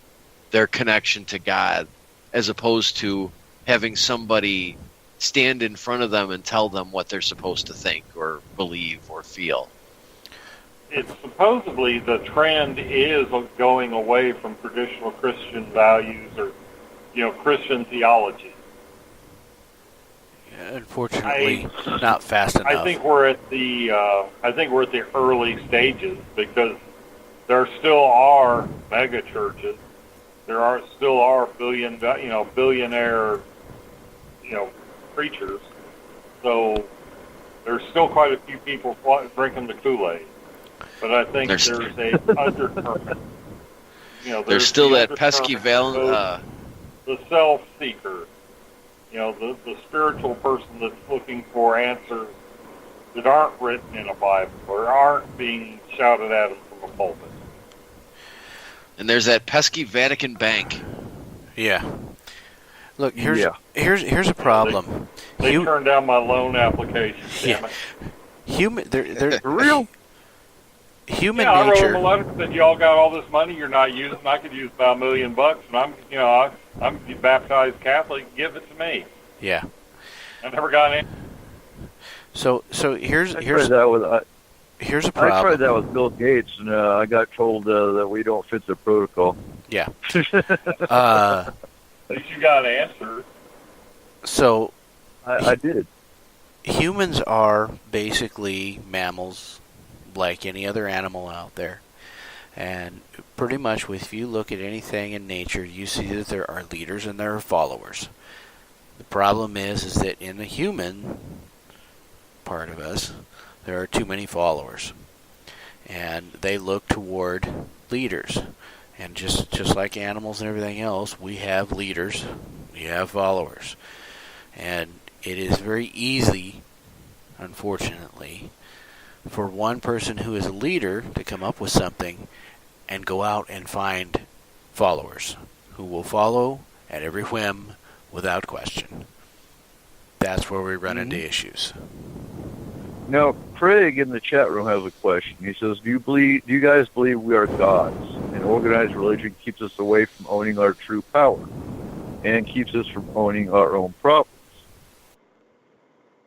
[SPEAKER 8] their connection to God, as opposed to having somebody stand in front of them and tell them what they're supposed to think or believe or feel.
[SPEAKER 5] It's supposedly the trend is going away from traditional Christian values or, Christian theology.
[SPEAKER 6] Yeah, unfortunately, not fast enough.
[SPEAKER 5] I think we're at the early stages, because there still are mega churches. There still are billionaire, preachers. So there's still quite a few people drinking the Kool-Aid. But I think there's a undercurrent.
[SPEAKER 8] There's still that pesky the
[SPEAKER 5] self-seeker. The spiritual person that's looking for answers that aren't written in a Bible or aren't being shouted at them from a pulpit.
[SPEAKER 8] And there's that pesky Vatican Bank.
[SPEAKER 6] Yeah. Look, here's a problem.
[SPEAKER 5] They turned down my loan application. Damn it.
[SPEAKER 6] They're
[SPEAKER 7] for real.
[SPEAKER 5] Human nature. I wrote them a letter and said, y'all got all this money you're not using. I could use about $1 million, and I'm baptized Catholic. Give it to me.
[SPEAKER 6] Yeah.
[SPEAKER 5] I never got any.
[SPEAKER 6] So here's a problem.
[SPEAKER 7] I tried that with Bill Gates, and I got told that we don't fit the protocol.
[SPEAKER 6] Yeah.
[SPEAKER 5] At least you got an answer.
[SPEAKER 6] So
[SPEAKER 7] I did.
[SPEAKER 6] Humans are basically mammals, like any other animal out there. And pretty much, if you look at anything in nature, you see that there are leaders and there are followers. The problem is that in the human part of us, there are too many followers. And they look toward leaders. And just like animals and everything else, we have leaders, we have followers. And it is very easy, unfortunately, for one person who is a leader to come up with something and go out and find followers who will follow at every whim without question. That's where we run into issues.
[SPEAKER 7] Now, Craig in the chat room has a question. He says, Do you guys believe we are gods? And organized religion keeps us away from owning our true power and keeps us from owning our own problems.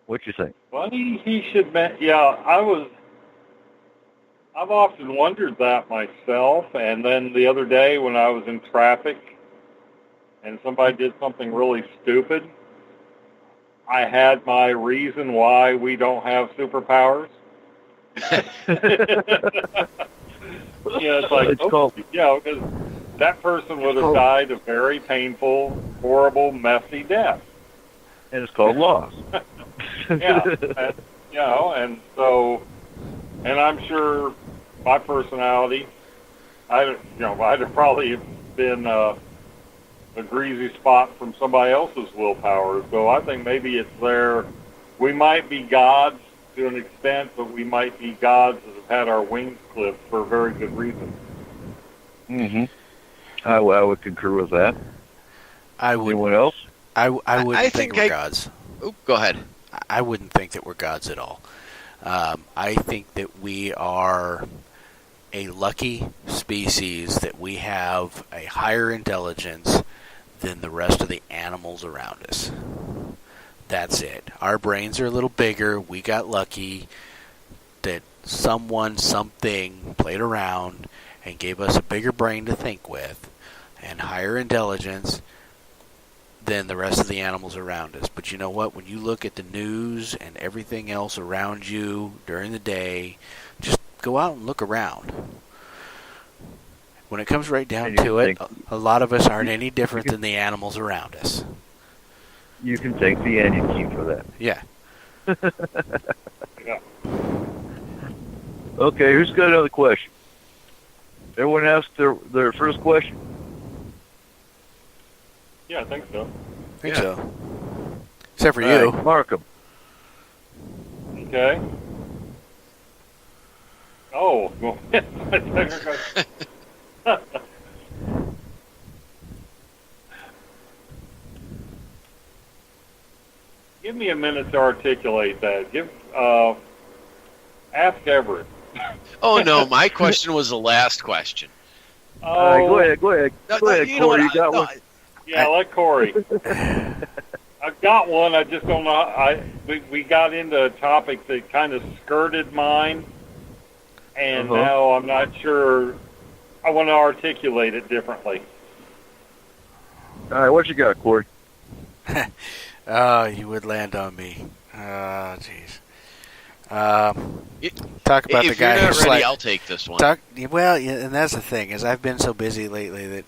[SPEAKER 7] What you think?
[SPEAKER 5] Well, he should. I've often wondered that myself. And then the other day when I was in traffic and somebody did something really stupid, I had my reason why we don't have superpowers. It's like, because that person would have died a very painful, horrible, messy death.
[SPEAKER 7] And it's called loss.
[SPEAKER 5] And I'm sure my personality, I'd have probably been a greasy spot from somebody else's willpower. So I think maybe it's there. We might be gods to an extent, but we might be gods that have had our wings clipped for a very good reason.
[SPEAKER 7] Mm-hmm. I would concur with that. Anyone else?
[SPEAKER 6] I wouldn't think we're gods.
[SPEAKER 8] Oh, go ahead.
[SPEAKER 6] I wouldn't think that we're gods at all. I think that we are a lucky species, that we have a higher intelligence than the rest of the animals around us. That's it. Our brains are a little bigger. We got lucky that something played around and gave us a bigger brain to think with and higher intelligence than the rest of the animals around us. But you know what? When you look at the news and everything else around you during the day, just go out and look around. When it comes right down to it, a lot of us aren't any different than the animals around us.
[SPEAKER 7] You can thank the Onion King for that.
[SPEAKER 6] Yeah.
[SPEAKER 7] Okay, who's got another question? Everyone asked their first question?
[SPEAKER 5] Yeah, I think so.
[SPEAKER 6] I think so. Except for you.
[SPEAKER 7] Right, mark 'em.
[SPEAKER 5] Okay. Oh, well, give me a minute to articulate that. Ask Everett.
[SPEAKER 8] Oh no, my question was the last question.
[SPEAKER 7] Go ahead, Corey. You got one.
[SPEAKER 5] Yeah, let Corey. I've got one. I just don't know. We got into a topic that kind of skirted mine, and now I'm not sure. I want to articulate it differently.
[SPEAKER 7] All right, what you got, Corey?
[SPEAKER 6] Oh, you would land on me. Oh, jeez. Talk about the guy
[SPEAKER 8] who's ready. I'll take this one.
[SPEAKER 6] And that's the thing, is I've been so busy lately that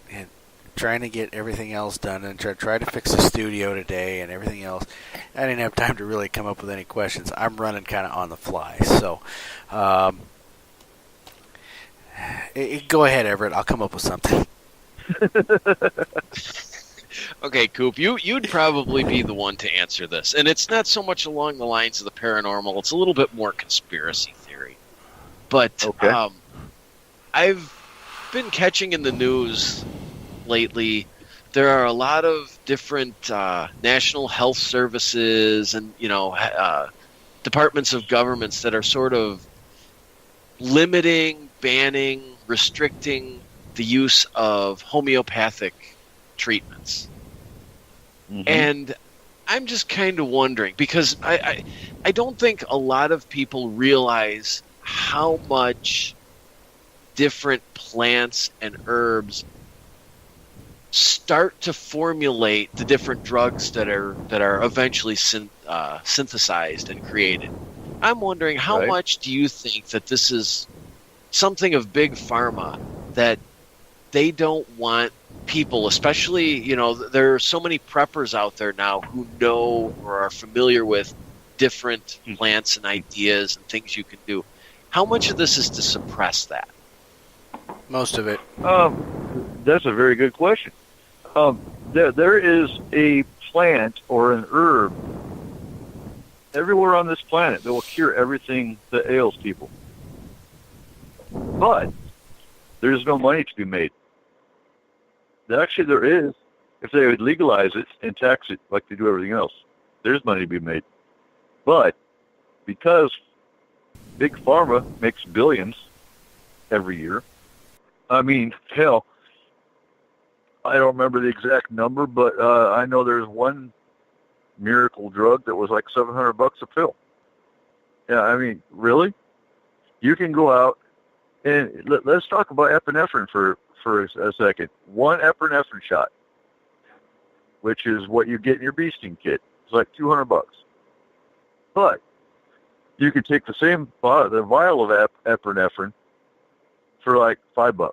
[SPEAKER 6] trying to get everything else done and try to fix the studio today and everything else, I didn't have time to really come up with any questions. I'm running kind of on the fly. So, go ahead, Everett. I'll come up with something.
[SPEAKER 8] Okay, Coop, you'd probably be the one to answer this. And it's not so much along the lines of the paranormal. It's a little bit more conspiracy theory. But I've been catching in the news lately, there are a lot of different national health services and, departments of governments that are sort of limiting, banning, restricting the use of homeopathic treatments. Mm-hmm. And I'm just kind of wondering, because I don't think a lot of people realize how much different plants and herbs start to formulate the different drugs that are eventually synthesized and created. I'm wondering, how much do you think that this is something of big pharma, that they don't want people, especially, there are so many preppers out there now who know or are familiar with different plants and ideas and things you can do. How much of this is to suppress that?
[SPEAKER 6] Most of it.
[SPEAKER 7] That's a very good question. There is a plant or an herb everywhere on this planet that will cure everything that ails people. But there's no money to be made. Actually, there is. If they would legalize it and tax it like they do everything else, there's money to be made. But because Big Pharma makes billions every year. I mean, hell, I don't remember the exact number, but I know there's one miracle drug that was like $700 a pill. Yeah, I mean, really? You can go out and let's talk about epinephrine for a second. One epinephrine shot, which is what you get in your bee sting kit, it's like $200. But you could take the same the vial of epinephrine for like $5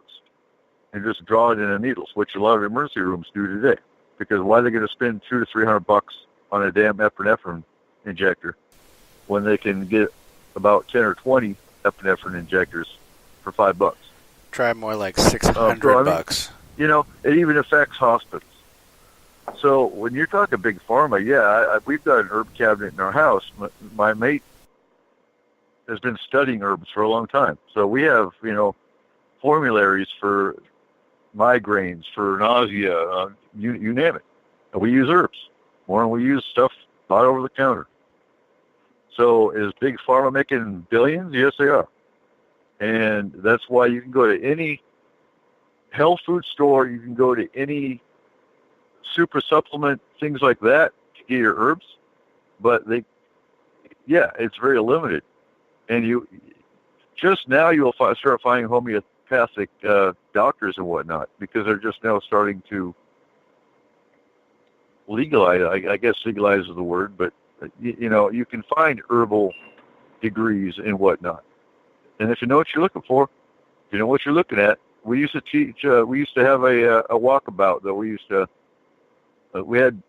[SPEAKER 7] and just draw it in the needles, which a lot of emergency rooms do today. Because why are they going to spend $200 to $300 on a damn epinephrine injector when they can get about 10 or 20 epinephrine injectors for $5?
[SPEAKER 6] Try more like $600.
[SPEAKER 7] You know, it even affects hospitals. So when you're talking big pharma, yeah, we've got an herb cabinet in our house. My mate has been studying herbs for a long time. So we have, you know, formularies for migraines, for nausea, you name it. And we use herbs more than we use stuff bought over the counter. So is Big Pharma making billions? Yes, they are. And that's why you can go to any health food store, you can go to any super supplement, things like that, to get your herbs. But it's very limited. And you just now you'll start finding homeopathic doctors and whatnot, because they're just now starting to legalize. I guess legalize is the word, but you know, you can find herbal degrees and whatnot. And if you know what you're looking for, you know what you're looking at. We used to teach. We used to have a walkabout that we used to. We had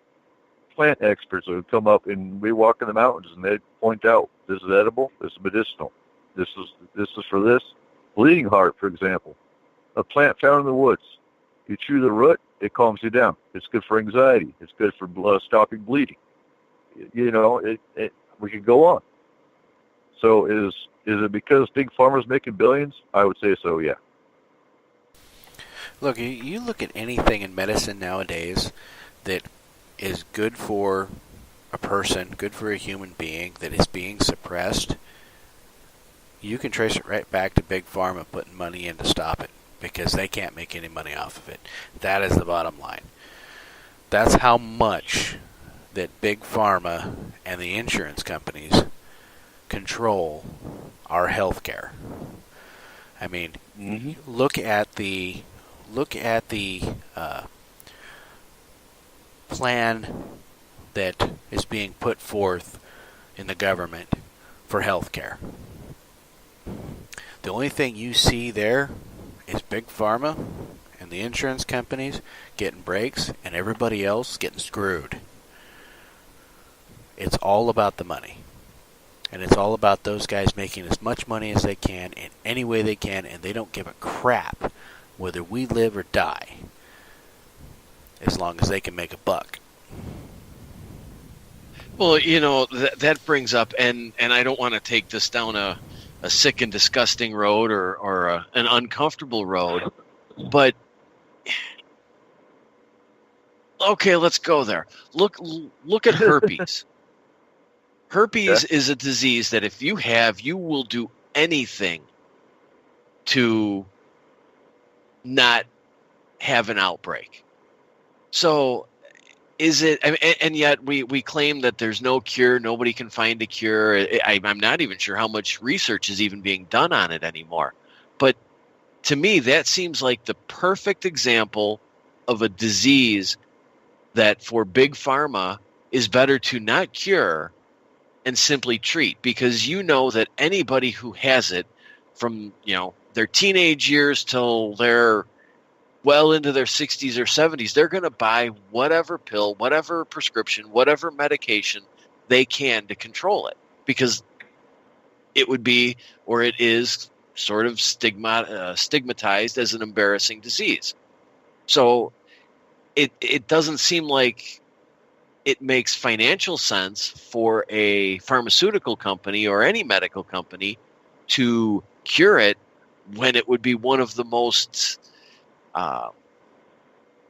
[SPEAKER 7] plant experts that would come up and we walk in the mountains and they'd point out, this is edible, this is medicinal, this is for this. Bleeding heart, for example, a plant found in the woods. You chew the root, it calms you down. It's good for anxiety. It's good for stopping bleeding. You know, we could go on. So is it because Big Pharma's making billions? I would say so, yeah.
[SPEAKER 6] Look, you look at anything in medicine nowadays that is good for a person, good for a human being, that is being suppressed, you can trace it right back to Big Pharma putting money in to stop it, because they can't make any money off of it. That is the bottom line. That's how much that Big Pharma and the insurance companies control our health care. I mean, look at the plan that is being put forth in the government for health care. The only thing you see there is Big Pharma and the insurance companies getting breaks and everybody else getting screwed. It's all about the money. And it's all about those guys making as much money as they can in any way they can, and they don't give a crap whether we live or die, as long as they can make a buck.
[SPEAKER 8] Well, you know, that brings up, and I don't want to take this down a sick and disgusting road or an uncomfortable road, but okay, let's go there. Look at herpes. Herpes is a disease that if you have, you will do anything to not have an outbreak. So is it, and yet we claim that there's no cure, nobody can find a cure. I'm not even sure how much research is even being done on it anymore. But to me, that seems like the perfect example of a disease that for Big Pharma is better to not cure and simply treat, because you know that anybody who has it from, you know, their teenage years till they're well into their 60s or 70s, they're going to buy whatever pill, whatever prescription, whatever medication they can to control it, because it would be, or it is, sort of stigmatized as an embarrassing disease. So it doesn't seem like it makes financial sense for a pharmaceutical company or any medical company to cure it when it would be one of the most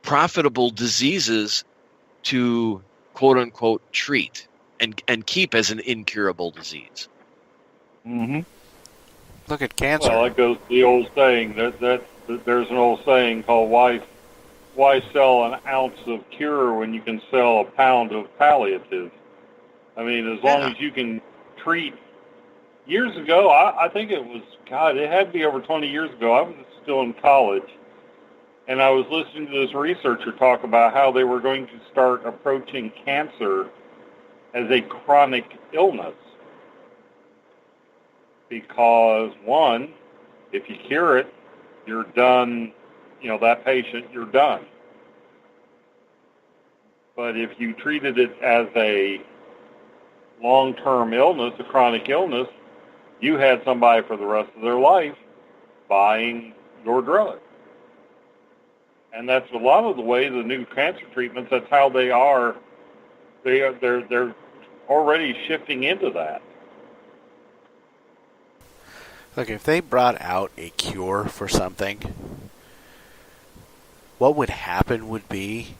[SPEAKER 8] profitable diseases to quote unquote treat and keep as an incurable disease.
[SPEAKER 7] Mm-hmm.
[SPEAKER 6] Look at cancer.
[SPEAKER 5] Well, that goes to the old saying that there's an old saying called why sell an ounce of cure when you can sell a pound of palliative? I mean, as long as you can treat. Years ago, I think it was, God, it had to be over 20 years ago. I was still in college, and I was listening to this researcher talk about how they were going to start approaching cancer as a chronic illness. Because, one, if you cure it, you're done, that patient, you're done. But if you treated it as a long-term illness, a chronic illness, you had somebody for the rest of their life buying your drug. And that's a lot of the way the new cancer treatments, that's how they are. They're already shifting into that.
[SPEAKER 6] Look, if they brought out a cure for something, what would happen would be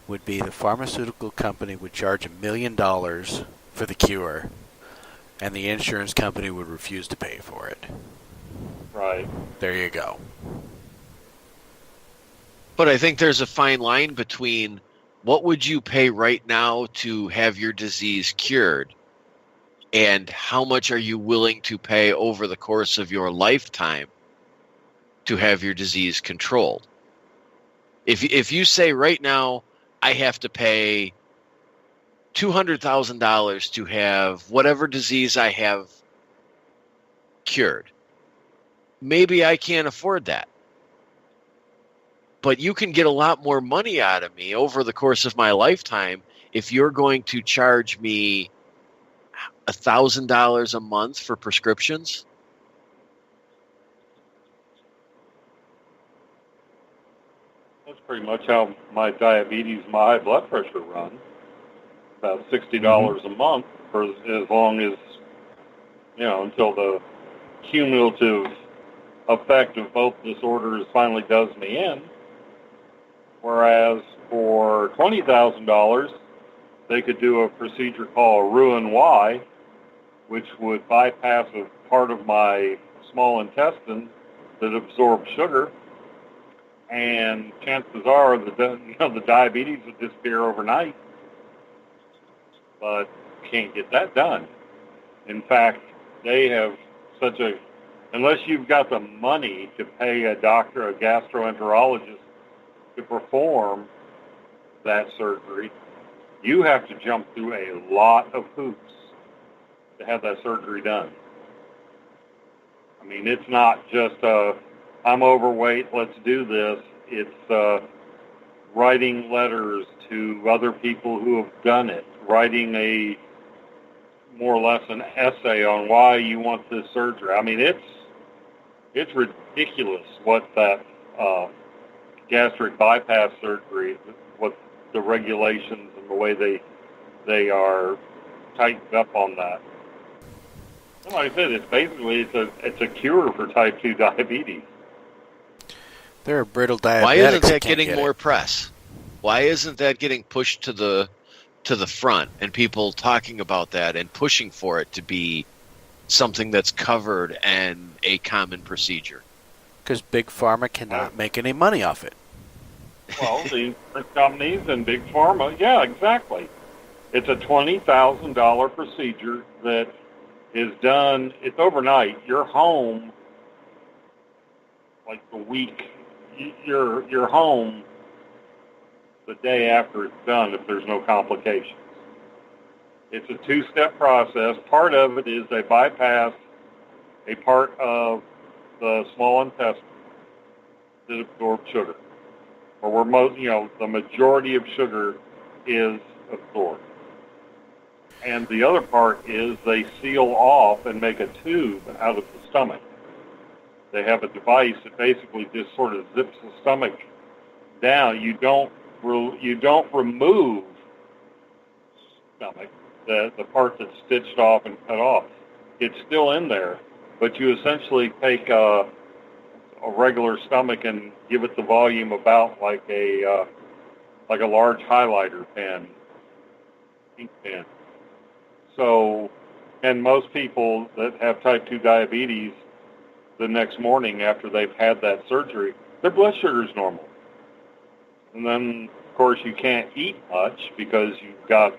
[SPEAKER 6] the pharmaceutical company would charge $1 million for the cure, and the insurance company would refuse to pay for it.
[SPEAKER 5] Right.
[SPEAKER 6] There you go.
[SPEAKER 8] But I think there's a fine line between what would you pay right now to have your disease cured, and how much are you willing to pay over the course of your lifetime to have your disease controlled. If you say right now, I have to pay $200,000 to have whatever disease I have cured, maybe I can't afford that. But you can get a lot more money out of me over the course of my lifetime if you're going to charge me $1,000 a month for prescriptions.
[SPEAKER 5] That's pretty much how my diabetes, my high blood pressure run. About $60 a month for as long as, until the cumulative effect of both disorders finally does me in. Whereas for $20,000, they could do a procedure called Roux-en-Y, which would bypass a part of my small intestine that absorbs sugar, and chances are the diabetes would disappear overnight. But can't get that done. In fact, they have unless you've got the money to pay a doctor, a gastroenterologist, to perform that surgery, you have to jump through a lot of hoops to have that surgery done. I mean, it's not just I'm overweight, let's do this. It's writing letters to other people who have done it, writing a more or less an essay on why you want this surgery. I mean, it's ridiculous what that gastric bypass surgery, what the regulations and the way they are tightened up on that. And like I said, it's a cure for type 2 diabetes.
[SPEAKER 6] There are brittle diabetics.
[SPEAKER 8] Why isn't that getting more press? Why isn't that getting pushed to the front and people talking about that and pushing for it to be something that's covered and a common procedure?
[SPEAKER 6] Because Big Pharma cannot make any money off it.
[SPEAKER 5] Well, the companies and Big Pharma, yeah, exactly. It's a $20,000 procedure that is done. It's overnight. You're home like the week. You're home the day after it's done if there's no complications. It's a two-step process. Part of it is they bypass a part of the small intestine that absorbs sugar, or where the majority of sugar is absorbed. And the other part is they seal off and make a tube out of the stomach. They have a device that basically just sort of zips the stomach down. You don't remove stomach, the part that's stitched off and cut off. It's still in there, but you essentially take a regular stomach and give it the volume about like a large highlighter pen, ink pen. So, and most people that have type 2 diabetes the next morning after they've had that surgery, their blood sugar is normal. And then, of course, you can't eat much because you've got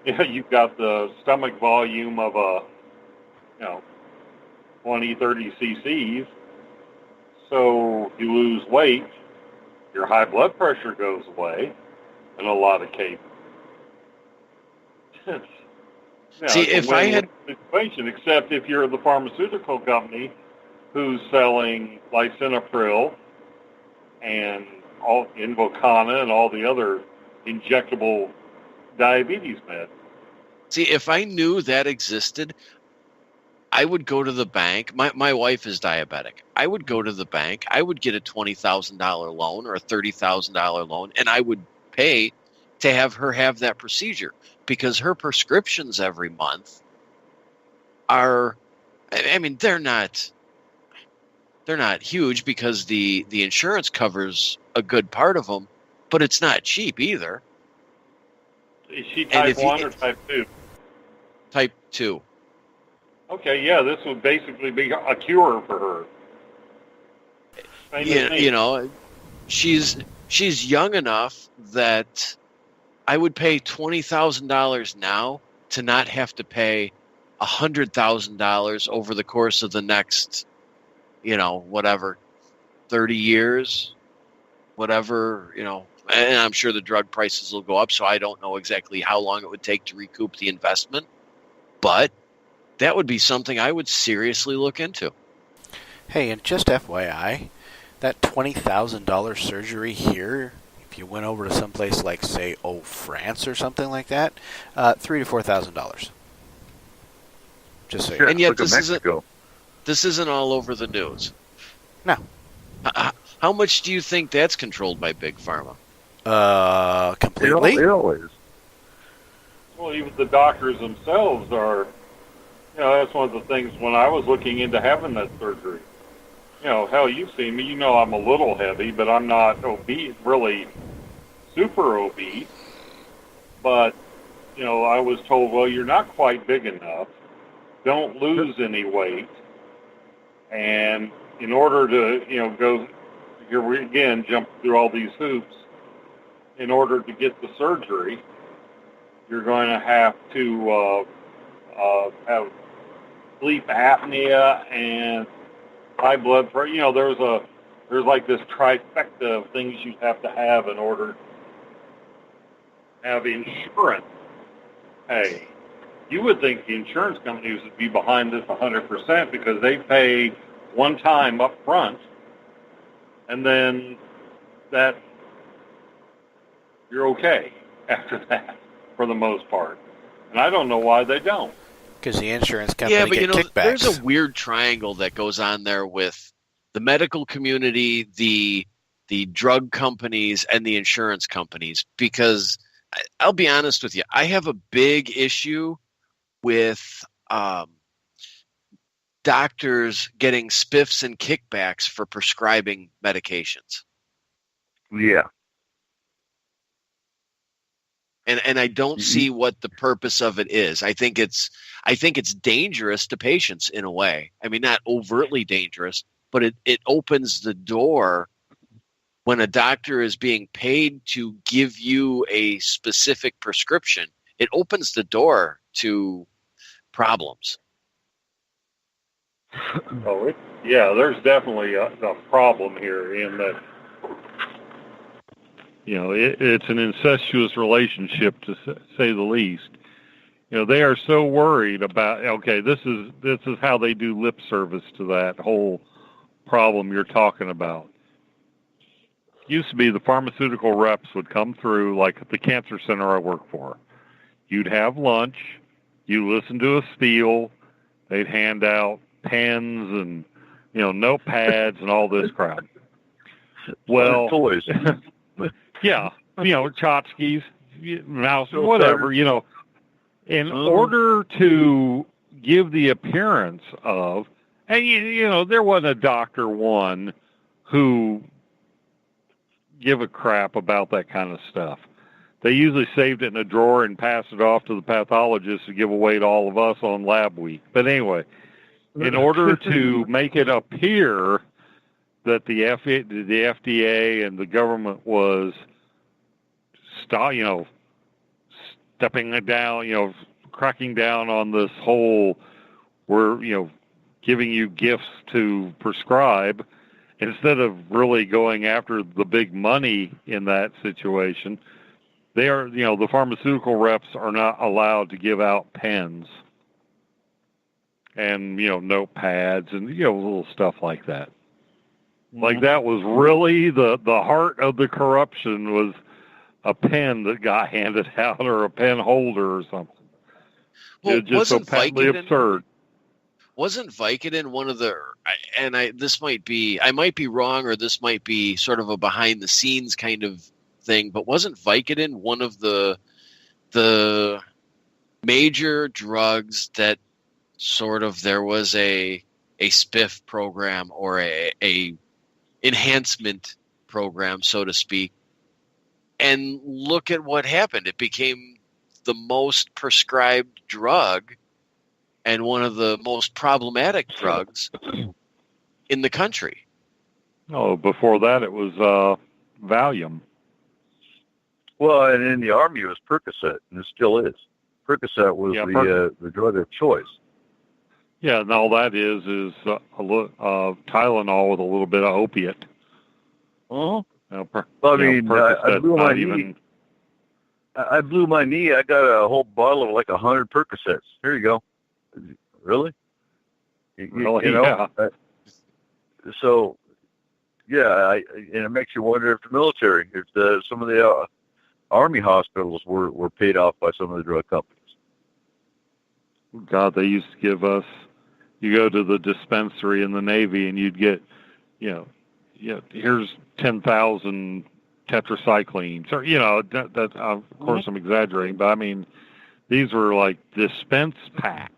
[SPEAKER 5] the stomach volume of 20, 30 cc's. So you lose weight, your high blood pressure goes away in a lot of cases.
[SPEAKER 8] See, if I had
[SPEAKER 5] situation, except if you're the pharmaceutical company who's selling lisinopril and all Invokana and all the other injectable diabetes meds.
[SPEAKER 8] See, if I knew that existed, I would go to the bank. My wife is diabetic. I would go to the bank. I would get a $20,000 loan or a $30,000 loan, and I would pay to have her have that procedure because her prescriptions every month are, I mean, they're not huge because the insurance covers a good part of them, but it's not cheap either.
[SPEAKER 5] Is she type 1 or type 2?
[SPEAKER 8] Type 2.
[SPEAKER 5] Okay, yeah, this would basically be a cure for her.
[SPEAKER 8] Yeah, she's young enough that I would pay $20,000 now to not have to pay $100,000 over the course of the next, 30 years, whatever, and I'm sure the drug prices will go up, so I don't know exactly how long it would take to recoup the investment, but that would be something I would seriously look into.
[SPEAKER 6] Hey, and just FYI, that $20,000 surgery here, if you went over to someplace like, say, France or something like that, $3,000 to $4,000. Just so.
[SPEAKER 7] Sure,
[SPEAKER 8] and yet
[SPEAKER 7] this
[SPEAKER 8] isn't all over the news.
[SPEAKER 6] No.
[SPEAKER 8] How much do you think that's controlled by Big Pharma?
[SPEAKER 6] Completely.
[SPEAKER 7] It always.
[SPEAKER 5] Well, even the doctors themselves are. That's one of the things when I was looking into having that surgery. Hell, you've seen me. I'm a little heavy, but I'm not obese, really super obese. But, I was told, well, you're not quite big enough. Don't lose any weight. And in order to, go, here we again jump through all these hoops, in order to get the surgery, you're going to have to have sleep apnea and high blood pressure. There's like this trifecta of things you have to have in order to have insurance pay. You would think the insurance companies would be behind this 100% because they pay one time up front, and then that you're okay after that for the most part. And I don't know why they don't.
[SPEAKER 6] Because the insurance company get kickbacks.
[SPEAKER 8] There's a weird triangle that goes on there with the medical community, the drug companies, and the insurance companies. Because I'll be honest with you, I have a big issue with doctors getting spiffs and kickbacks for prescribing medications.
[SPEAKER 7] Yeah.
[SPEAKER 8] And I don't see what the purpose of it is. I think it's dangerous to patients in a way. I mean, not overtly dangerous, but it opens the door when a doctor is being paid to give you a specific prescription. It opens the door to problems.
[SPEAKER 5] There's definitely a problem here in that. It's an incestuous relationship, to say the least. They are so worried about, this is how they do lip service to that whole problem you're talking about. Used to be the pharmaceutical reps would come through, like at the cancer center I work for. You'd have lunch, you listen to a spiel, they'd hand out pens and, notepads and all this crap. Well,
[SPEAKER 7] toys.
[SPEAKER 5] Yeah, tchotchkes, mouse, whatever, in order to give the appearance of, and there wasn't a doctor one who give a crap about that kind of stuff. They usually saved it in a drawer and passed it off to the pathologist to give away to all of us on lab week. But anyway, in order to make it appear that the FDA and the government was stepping it down, cracking down on this whole, we're, giving you gifts to prescribe, instead of really going after the big money in that situation, they are, the pharmaceutical reps are not allowed to give out pens and, notepads and, little stuff like that. Like that was really the heart of the corruption, was a pen that got handed out or a pen holder or something.
[SPEAKER 8] Well,
[SPEAKER 5] it's just so patently absurd.
[SPEAKER 8] Wasn't Vicodin one of the, I might be wrong, or this might be sort of a behind the scenes kind of thing, but wasn't Vicodin one of the major drugs that sort of there was a spiff program or a enhancement program, so to speak, and look at what happened. It became the most prescribed drug and one of the most problematic drugs in the country.
[SPEAKER 5] Oh, before that it was Valium.
[SPEAKER 7] Well, and in the Army it was Percocet, and it still is. Percocet was the drug of choice.
[SPEAKER 5] Yeah, and all that is Tylenol with a little bit of opiate.
[SPEAKER 7] Oh, I blew my knee. I got a whole bottle of like 100 Percocets. Here you go. Really?
[SPEAKER 5] Yeah.
[SPEAKER 7] So, and it makes you wonder if the military, if some of the Army hospitals were paid off by some of the drug companies.
[SPEAKER 5] God, they used to give us, you go to the dispensary in the Navy and you'd get, here's 10,000 tetracyclines. Or, that of course I'm exaggerating, but I mean, these were like dispense packs.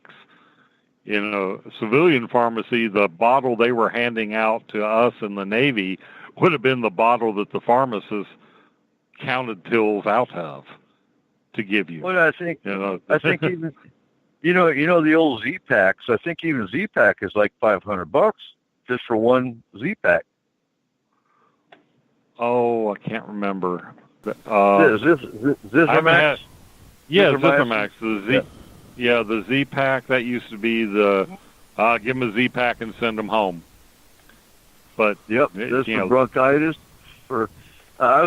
[SPEAKER 5] Civilian pharmacy, the bottle they were handing out to us in the Navy would have been the bottle that the pharmacist counted pills out of to give you.
[SPEAKER 7] Well, I think even, the old Z-Packs, I think even Z-Pack is like $500 just for one Z-Pack.
[SPEAKER 5] Oh, I can't remember.
[SPEAKER 7] Zizamax?
[SPEAKER 5] Zizamax. The Z-Pack, that used to be the, give them a Z-Pack and send them home. But,
[SPEAKER 7] yep, this for bronchitis. I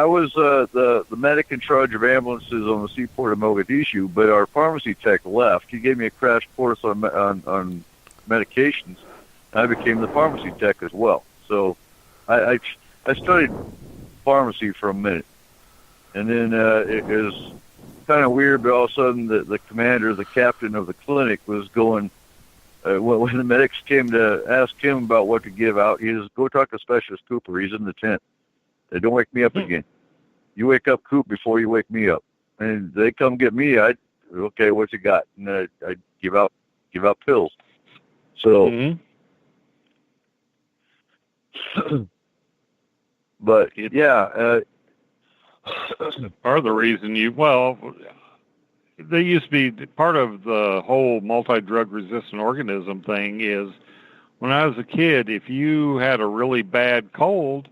[SPEAKER 7] was the medic in charge of ambulances on the seaport of Mogadishu, but our pharmacy tech left. He gave me a crash course on medications. I became the pharmacy tech as well. So I studied pharmacy for a minute, and then it was kind of weird. But all of a sudden, the commander, the captain of the clinic, was going. When the medics came to ask him about what to give out, he says, "Go talk to Specialist Cooper. He's in the tent. They don't wake me up again. You wake up Coop before you wake me up." And they come get me. Okay, what you got? And I give out pills. So, but
[SPEAKER 5] part of the reason they used to be part of the whole multi-drug resistant organism thing is when I was a kid, if you had a really bad cold,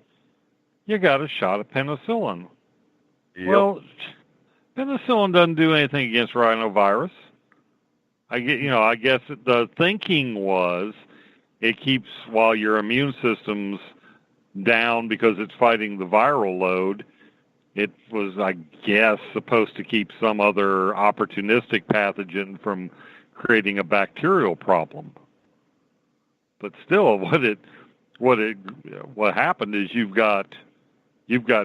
[SPEAKER 5] you got a shot of penicillin. Yep. Well, penicillin doesn't do anything against rhinovirus. I guess the thinking was it keeps while your immune system's down because it's fighting the viral load. It was, I guess, supposed to keep some other opportunistic pathogen from creating a bacterial problem. But still, what happened is you've got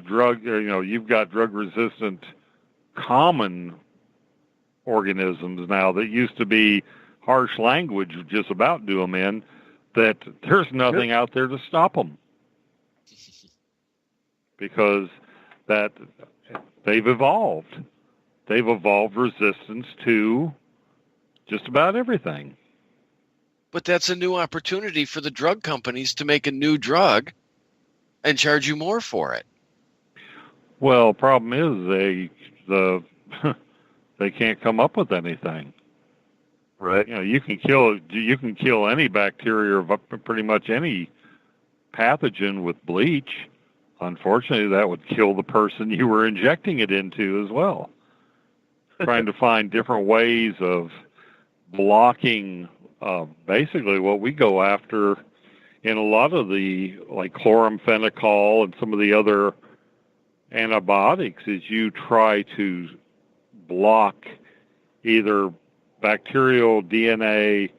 [SPEAKER 5] drug resistant common organisms now that used to be harsh language just about do them in, that there's nothing out there to stop them because that they've evolved resistance to just about everything.
[SPEAKER 8] But that's a new opportunity for the drug companies to make a new drug and charge you more for it.
[SPEAKER 5] Well, problem is they can't come up with anything.
[SPEAKER 7] Right.
[SPEAKER 5] You can kill any bacteria or pretty much any pathogen with bleach. Unfortunately, that would kill the person you were injecting it into as well. Trying to find different ways of blocking basically what we go after in a lot of the, like chloramphenicol and some of the other antibiotics, is you try to block either bacterial DNA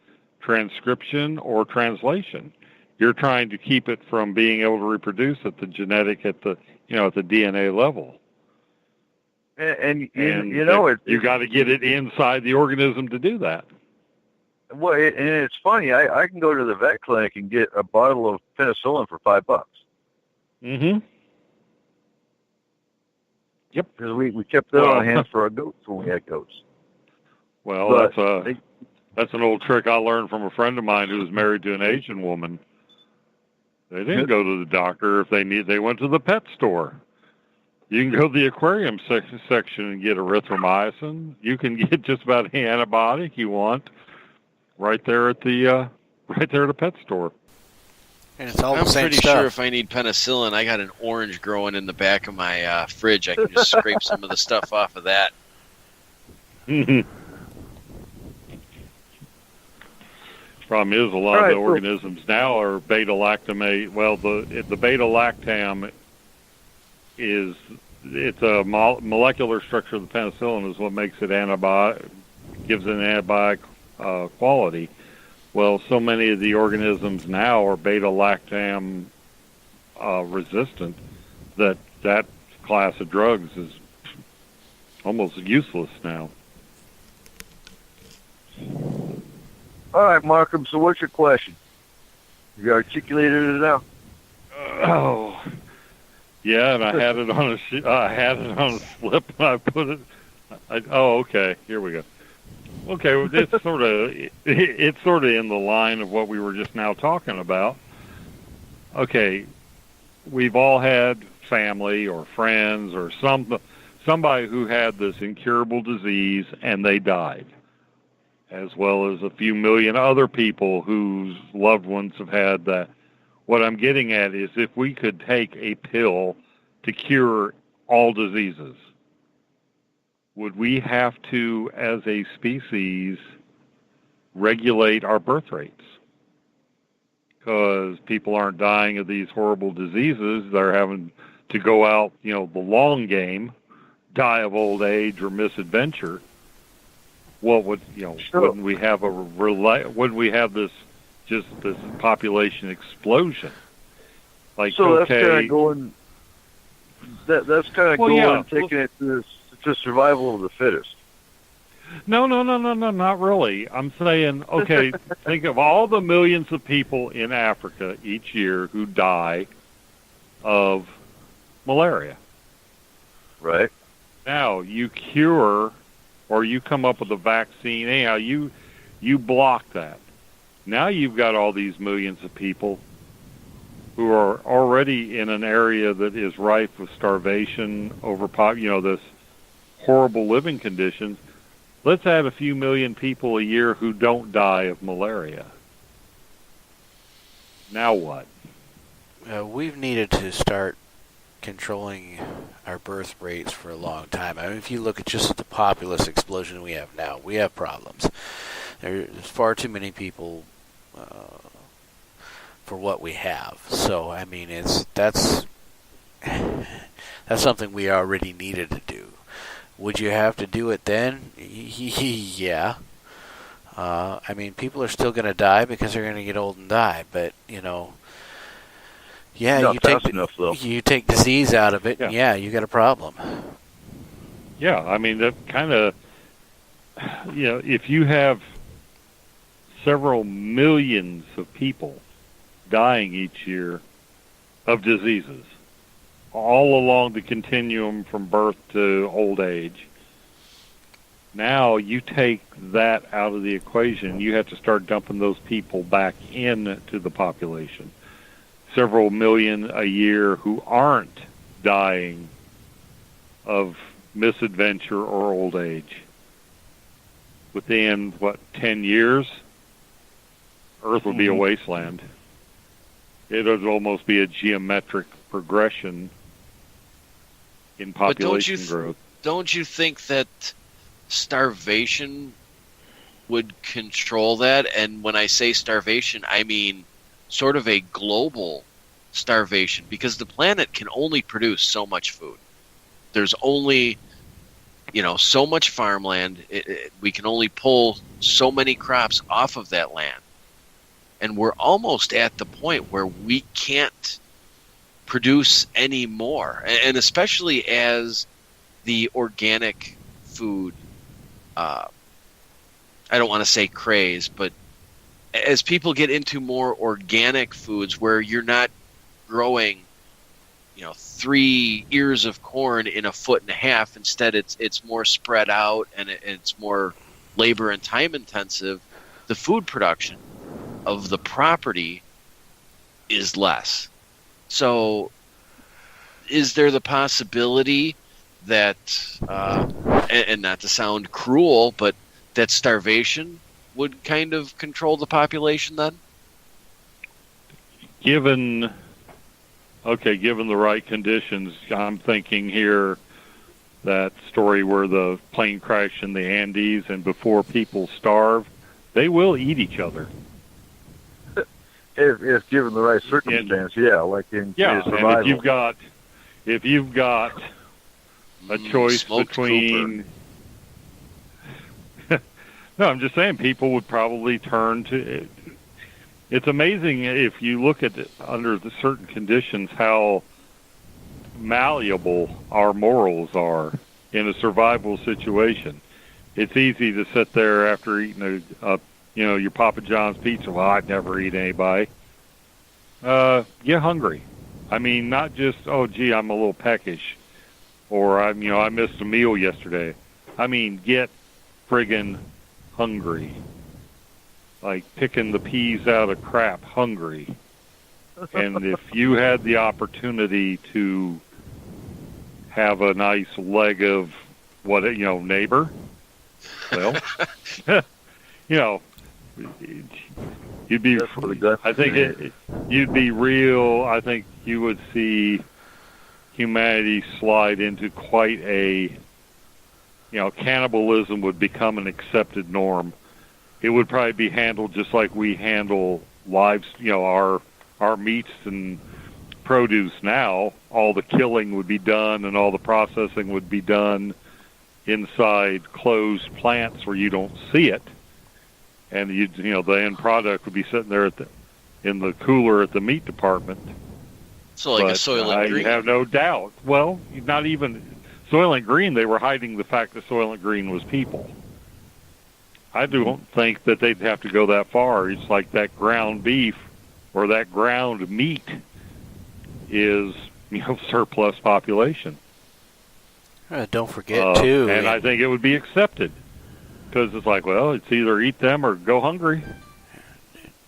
[SPEAKER 5] transcription or translation. You're trying to keep it from being able to reproduce at the genetic, at the DNA level.
[SPEAKER 7] And
[SPEAKER 5] you got to get it inside the organism to do that.
[SPEAKER 7] Well, and it's funny. I can go to the vet clinic and get a bottle of penicillin for $5.
[SPEAKER 5] Mm-hmm. Yep.
[SPEAKER 7] Because we kept that on hand for our goats when we had goats.
[SPEAKER 5] Well, that's an old trick I learned from a friend of mine who was married to an Asian woman. They didn't go to the doctor if they went to the pet store. You can go to the aquarium section and get erythromycin. You can get just about any antibiotic you want right there at the pet store.
[SPEAKER 6] And it's all
[SPEAKER 8] I'm
[SPEAKER 6] the same
[SPEAKER 8] pretty
[SPEAKER 6] stuff.
[SPEAKER 8] sure if I need penicillin, I got an orange growing in the back of my fridge. I can just scrape some of the stuff off of that.
[SPEAKER 5] Problem is, a lot of the organisms now are beta-lactamate. Well, the beta-lactam it's a molecular structure of the penicillin is what makes it gives it an antibiotic quality. Well, so many of the organisms now are beta-lactam resistant that class of drugs is almost useless now.
[SPEAKER 7] All right, Markham. So, what's your question? You articulated it now.
[SPEAKER 5] Oh, yeah, and I had it on a slip, and I put it. Okay. Here we go. Okay, well, it's sort of in the line of what we were just now talking about. Okay, we've all had family or friends or somebody who had this incurable disease and they died, as well as a few million other people whose loved ones have had that. What I'm getting at is if we could take a pill to cure all diseases, would we have to, as a species, regulate our birth rates? Because people aren't dying of these horrible diseases. They're having to go out, the long game, die of old age or misadventure. What would,
[SPEAKER 7] Sure.
[SPEAKER 5] wouldn't we have this population explosion? Like,
[SPEAKER 7] So
[SPEAKER 5] okay.
[SPEAKER 7] that's kind of going. That's kind of going, taking it to survival of the fittest.
[SPEAKER 5] No, not really. I'm saying, okay, think of all the millions of people in Africa each year who die of malaria.
[SPEAKER 7] Right.
[SPEAKER 5] Now, you cure or you come up with a vaccine. Anyhow, you block that. Now you've got all these millions of people who are already in an area that is rife with starvation, this horrible living conditions. Let's add a few million people a year who don't die of malaria. Now what?
[SPEAKER 6] We've needed to start controlling our birth rates for a long time. I mean, if you look at just the populace explosion we have now, we have problems. There's far too many people for what we have. So, I mean, that's something we already needed to do. Would you have to do it then? Yeah. I mean, people are still going to die because they're going to get old and die. But, yeah, you take disease out of it, and you got a problem.
[SPEAKER 5] Yeah, I mean, that kind of, if you have several millions of people dying each year of diseases, all along the continuum from birth to old age. Now you take that out of the equation. You have to start dumping those people back into the population. Several million a year who aren't dying of misadventure or old age. within, 10 years, Earth will be a wasteland. It would almost be a geometric progression in population growth.
[SPEAKER 8] Don't you think that starvation would control that? And when I say starvation, I mean sort of a global starvation, because the planet can only produce so much food. There's only, so much farmland. We can only pull so many crops off of that land. And we're almost at the point where we can't produce any more. And especially as the organic food, I don't want to say craze, but as people get into more organic foods where you're not growing, 3 ears of corn in 1.5 feet, instead it's more spread out and it's more labor and time intensive, the food production of the property is less. So is there the possibility that, and not to sound cruel, but that starvation would kind of control the population then?
[SPEAKER 5] Given the right conditions, I'm thinking here that story where the plane crashed in the Andes, and before people starve, they will eat each other.
[SPEAKER 7] If given the right circumstance, like in survival.
[SPEAKER 5] And if you've got a choice between, no, I'm just saying people would probably turn to. It's amazing if you look at it under the certain conditions how malleable our morals are in a survival situation. It's easy to sit there after eating your Papa John's pizza. Well, I'd never eat anybody. Get hungry. I mean, not just, oh, gee, I'm a little peckish, or I missed a meal yesterday. I mean, get friggin' hungry. Like picking the peas out of crap, hungry. And if you had the opportunity to have a nice leg of neighbor, well, you'd be. I think you'd be real. I think you would see humanity slide into quite a. Cannibalism would become an accepted norm. It would probably be handled just like we handle lives, our meats and produce now. All the killing would be done and all the processing would be done inside closed plants where you don't see it. And the end product would be sitting there in the cooler at the meat department.
[SPEAKER 8] So like a Soylent Green.
[SPEAKER 5] I have no doubt. Well, not even Soylent Green. They were hiding the fact that Soylent Green was people. I don't think that they'd have to go that far. It's like that ground beef or that ground meat is, surplus population.
[SPEAKER 6] Don't forget, too.
[SPEAKER 5] And I think it would be accepted because it's like, well, it's either eat them or go hungry.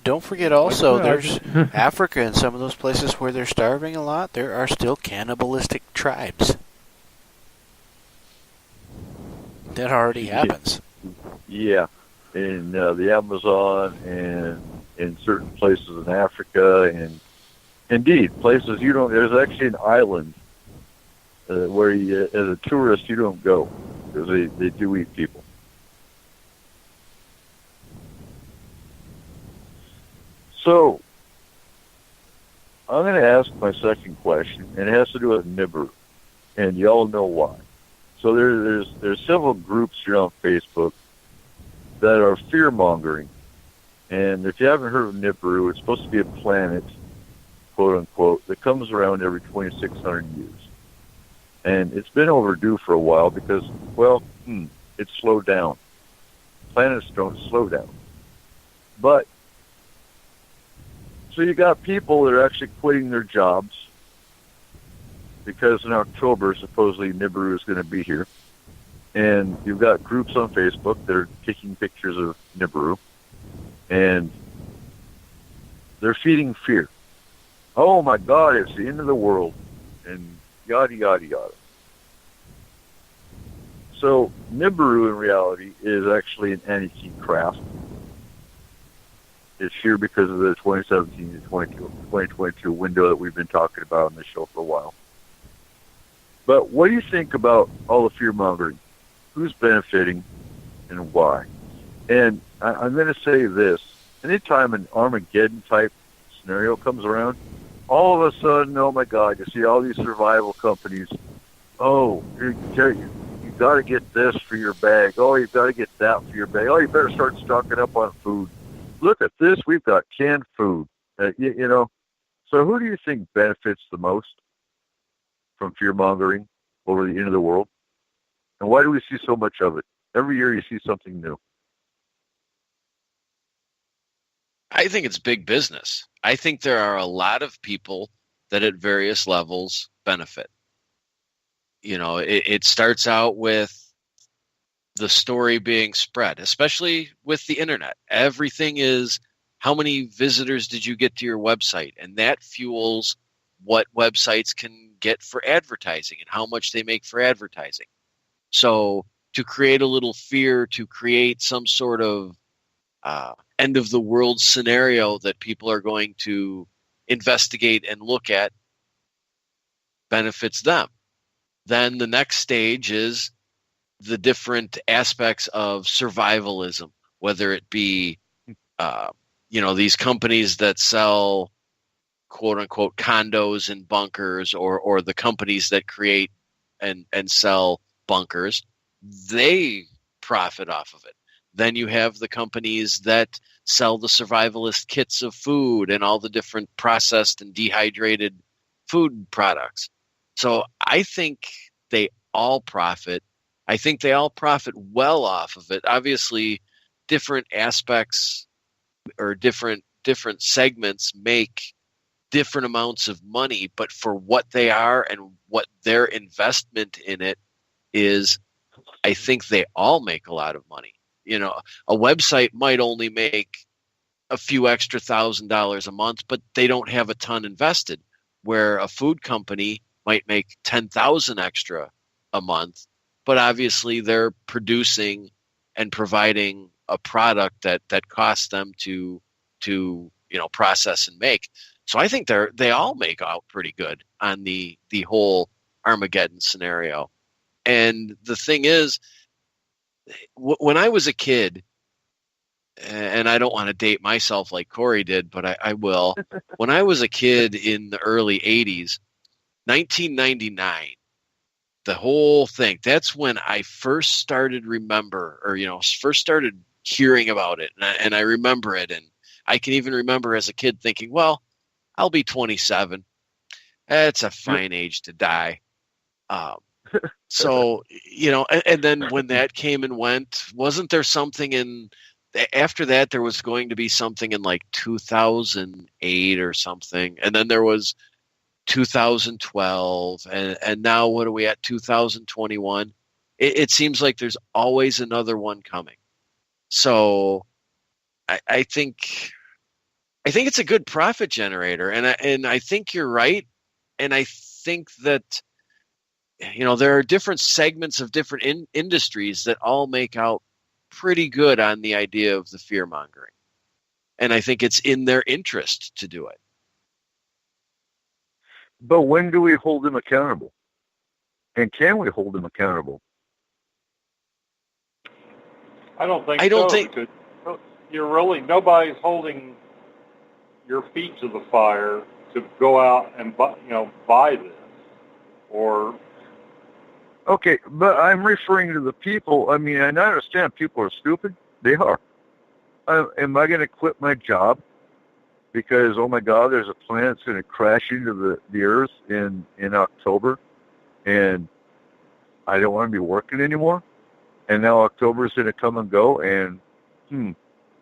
[SPEAKER 6] Don't forget also, there's Africa and some of those places where they're starving a lot, there are still cannibalistic tribes. That already happens.
[SPEAKER 7] Yeah, in the Amazon and in certain places in Africa, and indeed places you don't. There's actually an island where as a tourist you don't go because they do eat people. So I'm going to ask my second question, and it has to do with Nibiru, and y'all know why. So there's several groups here on Facebook that are fear-mongering. And if you haven't heard of Nibiru, it's supposed to be a planet, quote-unquote, that comes around every 2,600 years. And it's been overdue for a while because, it's slowed down. Planets don't slow down. But, so you got people that are actually quitting their jobs because in October, supposedly Nibiru is going to be here. And you've got groups on Facebook that are taking pictures of Nibiru. And they're feeding fear. Oh, my God, it's the end of the world. And yada, yada, yada. So Nibiru in reality is actually an antique craft. It's here because of the 2017 to 2022 window that we've been talking about on the show for a while. But what do you think about all the fear-mongering? Who's benefiting and why? And I'm going to say this. Anytime an Armageddon-type scenario comes around, all of a sudden, oh my God, you see all these survival companies. Oh, you got to get this for your bag. Oh, you've got to get that for your bag. Oh, you better start stocking up on food. Look at this. We've got canned food. You know, so who do you think benefits the most from fear-mongering over the end of the world? And why do we see so much of it? Every year you see something new.
[SPEAKER 8] I think it's big business. I think there are a lot of people that at various levels benefit. You know, it starts out with the story being spread, especially with the internet. Everything is, how many visitors did you get to your website? And that fuels what websites can get for advertising and how much they make for advertising. So to create a little fear, to create some sort of end of the world scenario that people are going to investigate and look at, benefits them. Then the next stage is the different aspects of survivalism, whether it be, these companies that sell quote unquote condos and bunkers, or the companies that create and sell bunkers, they profit off of it. Then you have the companies that sell the survivalist kits of food and all the different processed and dehydrated food products. So I think they all profit. I think they all profit well off of it. Obviously, different aspects or different segments make different amounts of money, but for what they are and what their investment in it is, I think they all make a lot of money. You know, a website might only make a few extra $1,000 a month, but they don't have a ton invested, where a food company might make 10,000 extra a month, but obviously they're producing and providing a product that costs them to process and make. So I think they all make out pretty good on the whole Armageddon scenario. And the thing is, when I was a kid, and I don't want to date myself like Corey did, but I will. When I was a kid in the early 80s, 1999, the whole thing, that's when I first started first started hearing about it. And I remember it. And I can even remember as a kid thinking, well, I'll be 27. That's a fine age to die. So, and then when that came and went, wasn't there something after that, there was going to be something in like 2008 or something. And then there was 2012. And now what are we at, 2021? It seems like there's always another one coming. So I think it's a good profit generator. And I think you're right. And I think that, there are different segments of different industries that all make out pretty good on the idea of the fear mongering. And I think it's in their interest to do it.
[SPEAKER 7] But when do we hold them accountable? And can we hold them accountable?
[SPEAKER 5] I don't think because nobody's holding your feet to the fire to go out and buy this or.
[SPEAKER 7] Okay, but I'm referring to the people. I mean, I understand people are stupid. They are. Am I going to quit my job because, oh my God, there's a planet that's going to crash into the Earth in October, and I don't want to be working anymore? And now October is going to come and go, and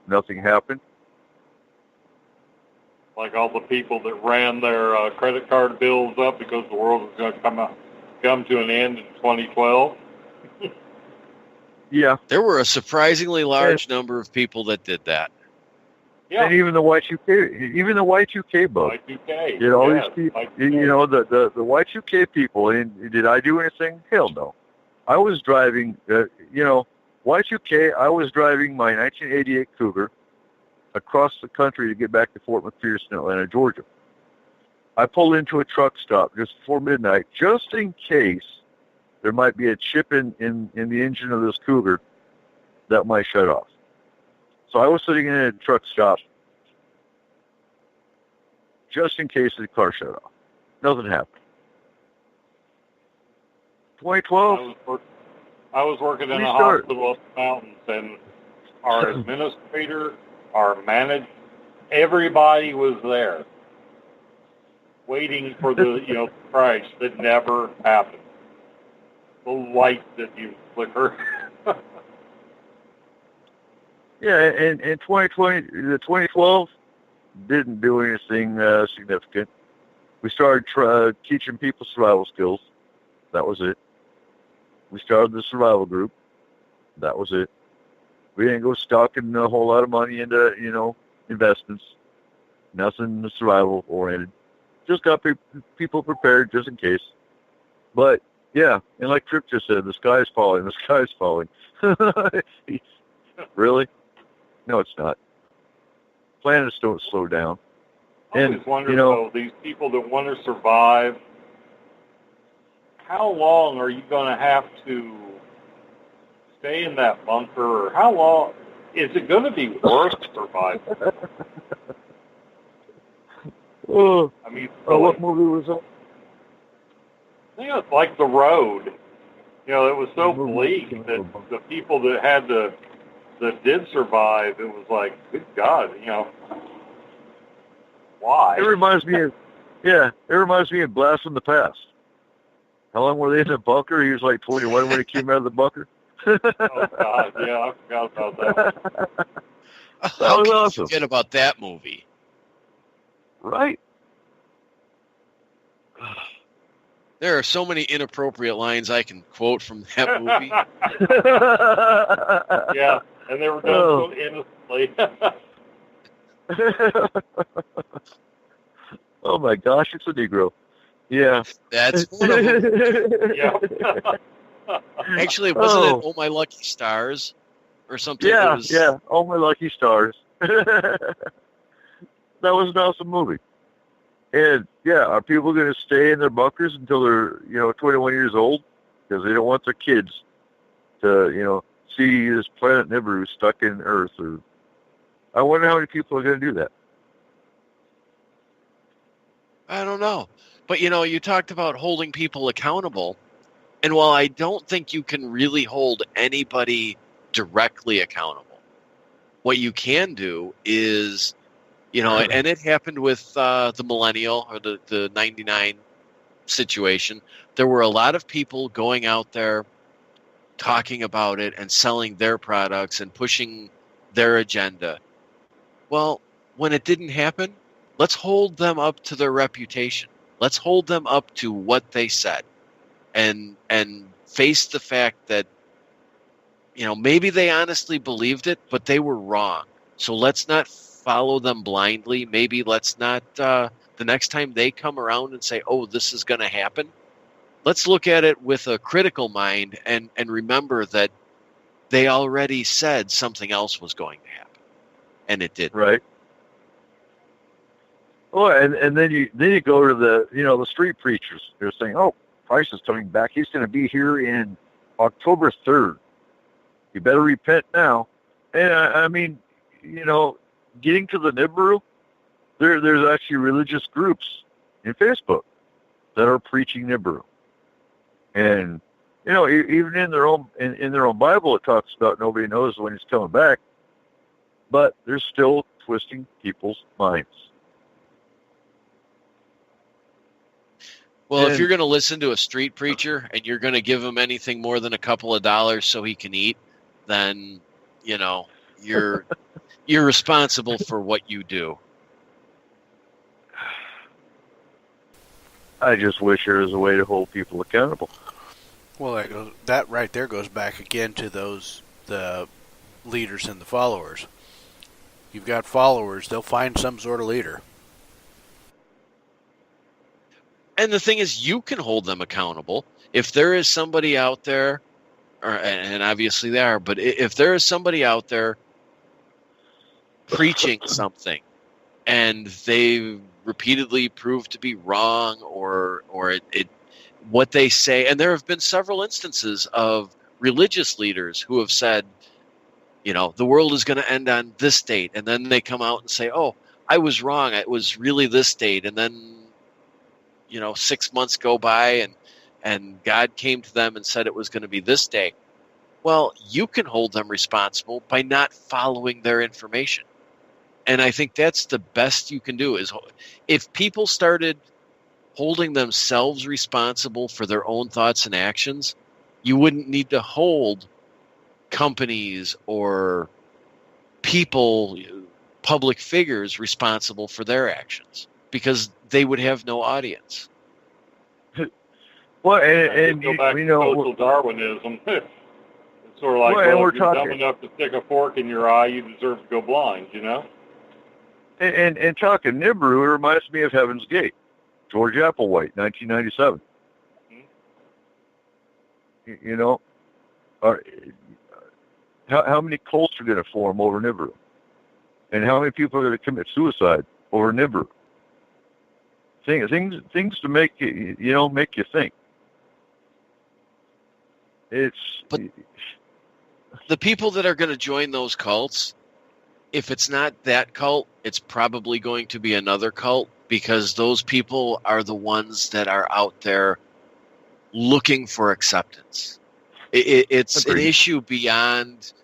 [SPEAKER 7] nothing happened?
[SPEAKER 5] Like all the people that ran their credit card bills up because the world was going to come to an end in 2012.
[SPEAKER 7] Yeah.
[SPEAKER 8] There were a surprisingly large number of people that did that.
[SPEAKER 5] Yeah.
[SPEAKER 7] And even the Y2K bug.
[SPEAKER 5] Y2K.
[SPEAKER 7] These people, the Y2K people, and did I do anything? Hell no. I was driving, Y2K, I was driving my 1988 Cougar across the country to get back to Fort McPherson, Atlanta, Georgia. I pulled into a truck stop just before midnight, just in case there might be a chip in the engine of this Cougar that might shut off. So I was sitting in a truck stop just in case the car shut off. Nothing happened. 2012.
[SPEAKER 5] I was working in a hospital up in the mountains, and our administrator, our manager, everybody was there, waiting for the crash that never happened. The light that you flicker.
[SPEAKER 7] Yeah, and 2012 didn't do anything significant. We started teaching people survival skills. That was it. We started the survival group. That was it. We didn't go stocking a whole lot of money into, investments. Nothing survival oriented. Just got people prepared just in case. But, yeah, and like Trip just said, the sky's falling. The sky's falling. Really? No, it's not. Planets don't slow down.
[SPEAKER 5] I always wonder, though, these people that want to survive, how long are you going to have to stay in that bunker, or how long is it going to be worth surviving? I mean,
[SPEAKER 7] what movie was that?
[SPEAKER 5] I think it's like The Road. It was so bleak that the people that did survive, it was like, good God, why?
[SPEAKER 7] It reminds me of Blast from the Past. How long were they in the bunker? He was like 21 when he came out of the bunker.
[SPEAKER 5] Oh, God, yeah, I forgot about that.
[SPEAKER 8] How
[SPEAKER 7] was
[SPEAKER 8] can
[SPEAKER 7] awesome.
[SPEAKER 8] you forget about that movie?
[SPEAKER 7] Right?
[SPEAKER 8] There are so many inappropriate lines I can quote from that movie.
[SPEAKER 5] Yeah, and they were done so innocently.
[SPEAKER 7] Oh my gosh, it's a Negro. Yeah.
[SPEAKER 8] That's one of them.
[SPEAKER 5] Yeah.
[SPEAKER 8] Actually, wasn't it Oh My Lucky Stars or something?
[SPEAKER 7] Yeah, yeah. Oh My Lucky Stars. That was an awesome movie. And, yeah, are people going to stay in their bunkers until they're, 21 years old? Because they don't want their kids to, see this planet Nibiru stuck in Earth. Or I wonder how many people are going to do that.
[SPEAKER 8] I don't know. But, you talked about holding people accountable. And while I don't think you can really hold anybody directly accountable, what you can do is, and it happened with the millennial or the 99 situation. There were a lot of people going out there talking about it and selling their products and pushing their agenda. Well, when it didn't happen, let's hold them up to their reputation. Let's hold them up to what they said and face the fact that, maybe they honestly believed it, but they were wrong. So let's not follow them blindly. Maybe let's not, the next time they come around and say, oh, this is going to happen, let's look at it with a critical mind and remember that they already said something else was going to happen, and it didn't.
[SPEAKER 7] Right. Oh, and then you go to the street preachers. They're saying, oh, Christ is coming back. He's going to be here in October 3rd. You better repent now. And I mean, getting to the Nibiru, there's actually religious groups in Facebook that are preaching Nibiru. And, even in their own Bible, it talks about nobody knows when he's coming back. But they're still twisting people's minds.
[SPEAKER 8] Well, if you're going to listen to a street preacher and you're going to give him anything more than a couple of dollars so he can eat, then, you're responsible for what you do.
[SPEAKER 7] I just wish there was a way to hold people accountable.
[SPEAKER 6] Well, that right there goes back again to the leaders and the followers. You've got followers, they'll find some sort of leader.
[SPEAKER 8] And the thing is, you can hold them accountable. If there is somebody out there and obviously they are, but if there is somebody out there preaching something and they repeatedly prove to be wrong, or what they say, and there have been several instances of religious leaders who have said, the world is going to end on this date, and then they come out and say, oh, I was wrong, it was really this date, and then 6 months go by and God came to them and said it was going to be this day. Well, you can hold them responsible by not following their information. And I think that's the best you can do, is if people started holding themselves responsible for their own thoughts and actions, you wouldn't need to hold companies or people, public figures, responsible for their actions, because they would have no audience.
[SPEAKER 5] Well, and go back to social Darwinism. It's sort of like, if you're dumb enough to stick a fork in your eye, you deserve to go blind,
[SPEAKER 7] And talking Nibiru, it reminds me of Heaven's Gate, George Applewhite, 1997. How many cults are going to form over Nibiru? And how many people are going to commit suicide over Nibiru? Things to make you, make you think.
[SPEAKER 8] But the people that are going to join those cults, if it's not that cult, it's probably going to be another cult, because those people are the ones that are out there looking for acceptance. It's an issue beyond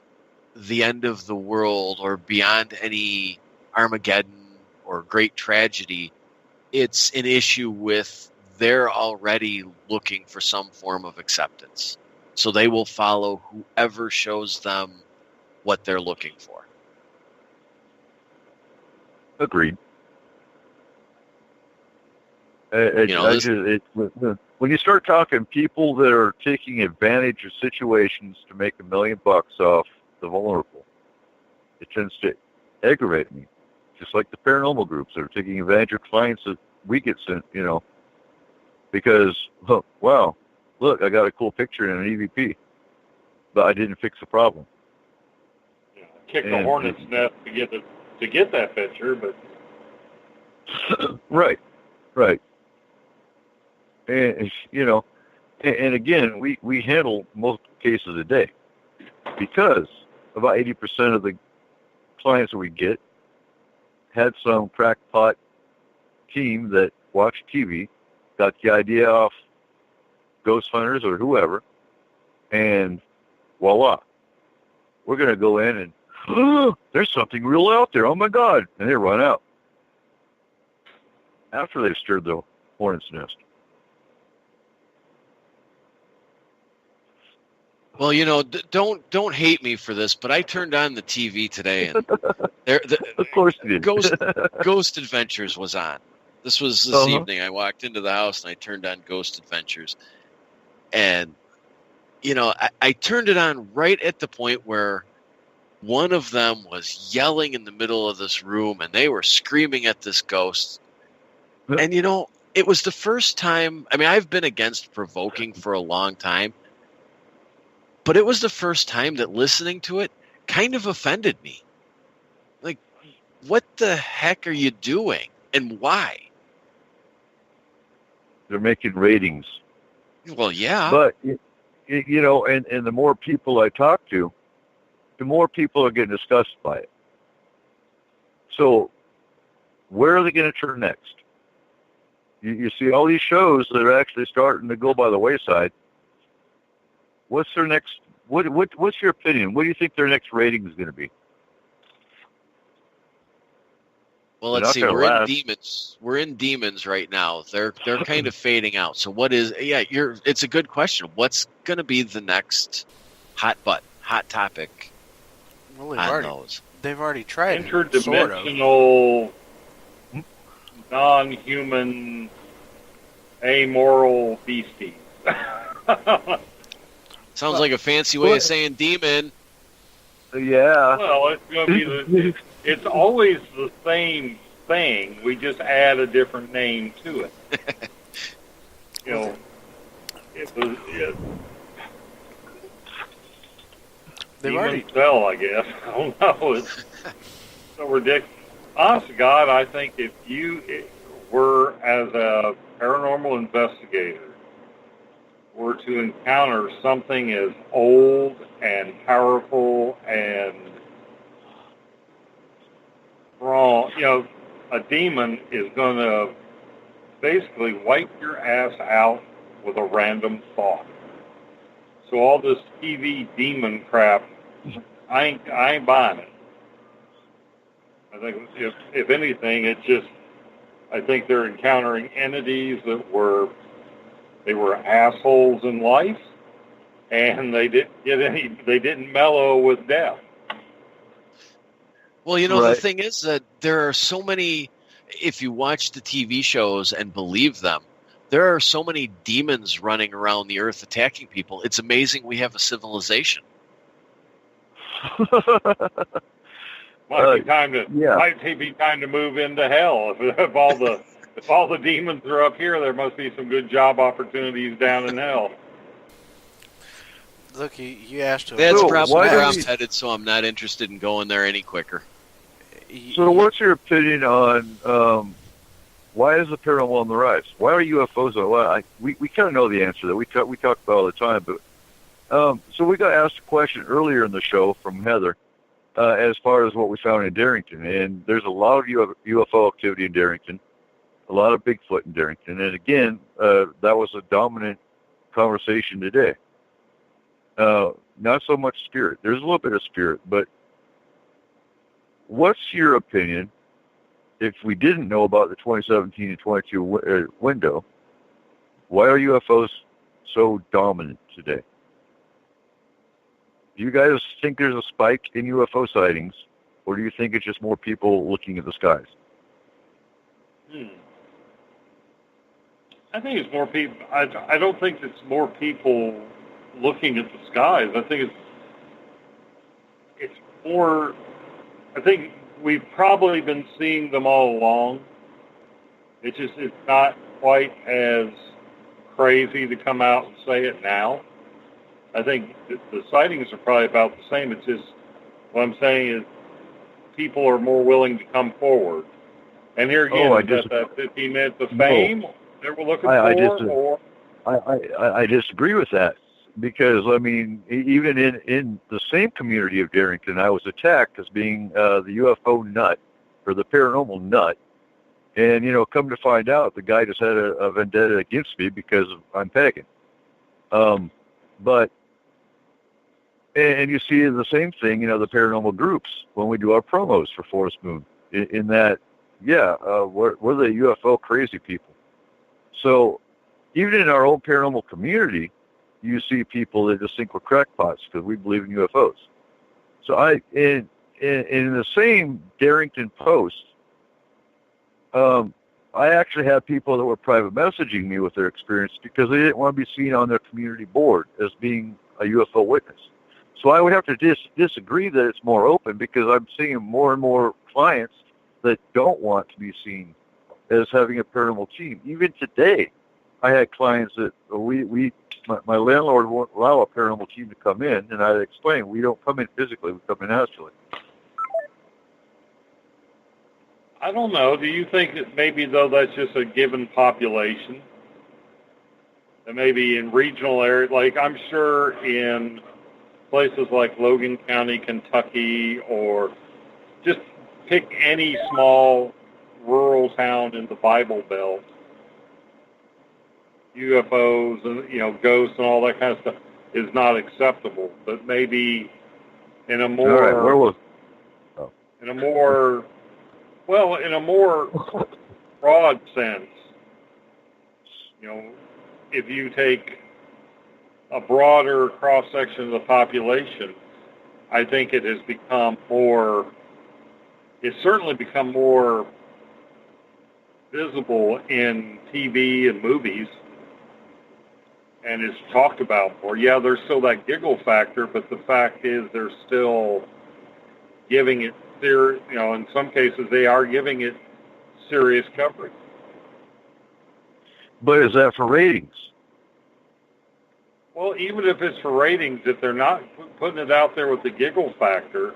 [SPEAKER 8] the end of the world or beyond any Armageddon or great tragedy. It's an issue with they're already looking for some form of acceptance. So they will follow whoever shows them what they're looking for.
[SPEAKER 7] Agreed. When you start talking people that are taking advantage of situations to make $1 million off the vulnerable, it tends to aggravate me. Just like the paranormal groups that are taking advantage of clients that we get sent, because, wow, look, I got a cool picture in an EVP, but I didn't fix the problem.
[SPEAKER 5] Kick the hornet's nest to get that picture, but
[SPEAKER 7] right. And and again, we handle most cases a day, because about 80% of the clients that we get had some crackpot team that watched TV, got the idea off Ghost Hunters or whoever, and voila, we're going to go in and, oh, there's something real out there, oh my God, and they run out after they've stirred the hornet's nest.
[SPEAKER 8] Well, don't hate me for this, but I turned on the TV today, and
[SPEAKER 7] of course you did.
[SPEAKER 8] Ghost Adventures was on. This was this evening. I walked into the house and I turned on Ghost Adventures, and I turned it on right at the point where one of them was yelling in the middle of this room, and they were screaming at this ghost. And it was the first time. I mean, I've been against provoking for a long time. But it was the first time that listening to it kind of offended me. Like, what the heck are you doing? And why?
[SPEAKER 7] They're making ratings.
[SPEAKER 8] Well, yeah.
[SPEAKER 7] But, and the more people I talk to, the more people are getting disgusted by it. So, where are they going to turn next? You see all these shows that are actually starting to go by the wayside. What's their next? What's your opinion? What do you think their next rating is going to be?
[SPEAKER 8] Well, let's see. We're in demons. We're in demons right now. They're kind of fading out. So what is? Yeah, it's a good question. What's going to be the next hot topic?
[SPEAKER 6] Well, they've already tried
[SPEAKER 5] interdimensional, non-human, amoral beasties.
[SPEAKER 8] Sounds like a fancy way of saying demon.
[SPEAKER 7] Yeah.
[SPEAKER 5] Well, it's going to be it's always the same thing. We just add a different name to it. Demons sell, I guess. I don't know. It's so ridiculous. Honest to God, I think if you were, as a paranormal investigator, were to encounter something as old and powerful and wrong, a demon is going to basically wipe your ass out with a random thought. So all this TV demon crap, I ain't buying it. I think if anything, I think they're encountering entities that were assholes in life, and they didn't mellow with death.
[SPEAKER 8] Well, the thing is that there are so many, if you watch the TV shows and believe them, there are so many demons running around the earth attacking people. It's amazing we have a civilization.
[SPEAKER 5] Might be time to move into hell. If all the demons are up here, there must be some good job opportunities down in hell.
[SPEAKER 6] Look, you asked.
[SPEAKER 8] That's probably where I'm headed, so I'm not interested in going there any quicker.
[SPEAKER 7] So, what's your opinion on why is the paranormal on the rise? Why are UFOs on? Well, we kind of know the answer that we talk about all the time, but so we got asked a question earlier in the show from Heather. As far as what we found in Darrington, and there's a lot of UFO activity in Darrington, a lot of Bigfoot in Darrington, and again, that was a dominant conversation today. Not so much spirit. There's a little bit of spirit, but what's your opinion if we didn't know about the 2017 and 22 window? Why are UFOs so dominant today? Do you guys think there's a spike in UFO sightings, or do you think it's just more people looking at the skies?
[SPEAKER 5] I think it's more people. I don't think it's more people looking at the skies. I think it's more. I think we've probably been seeing them all along. It's not quite as crazy to come out and say it now. I think the sightings are probably about the same. It's just, what I'm saying is people are more willing to come forward. And here again, is that 15 minutes of fame that we're looking for?
[SPEAKER 7] I disagree with that, because, I mean, even in the same community of Darrington, I was attacked as being the UFO nut, or the paranormal nut. And, come to find out, the guy just had a vendetta against me because I'm pagan. But, and you see the same thing, the paranormal groups when we do our promos for Forest Moon, in that, we're the UFO crazy people. So even in our own paranormal community, you see people that just think we're crackpots because we believe in UFOs. So in the same Darrington post, I actually had people that were private messaging me with their experience because they didn't want to be seen on their community board as being a UFO witness. So I would have to disagree that it's more open, because I'm seeing more and more clients that don't want to be seen as having a paranormal team. Even today, I had clients that my landlord won't allow a paranormal team to come in, and I explained, we don't come in physically, we come in astrally.
[SPEAKER 5] I don't know. Do you think that maybe, though, that's just a given population? That maybe in regional areas, like I'm sure in places like Logan County, Kentucky, or just pick any small rural town in the Bible Belt, UFOs and ghosts and all that kind of stuff is not acceptable. But maybe in a more in a more broad sense, if you take a broader cross-section of the population, I think it has become more, it's certainly become more visible in TV and movies, and is talked about more. Yeah, there's still that giggle factor, but the fact is they're still giving it, in some cases they are giving it serious coverage.
[SPEAKER 7] But is that for ratings?
[SPEAKER 5] Well, even if it's for ratings, if they're not putting it out there with the giggle factor,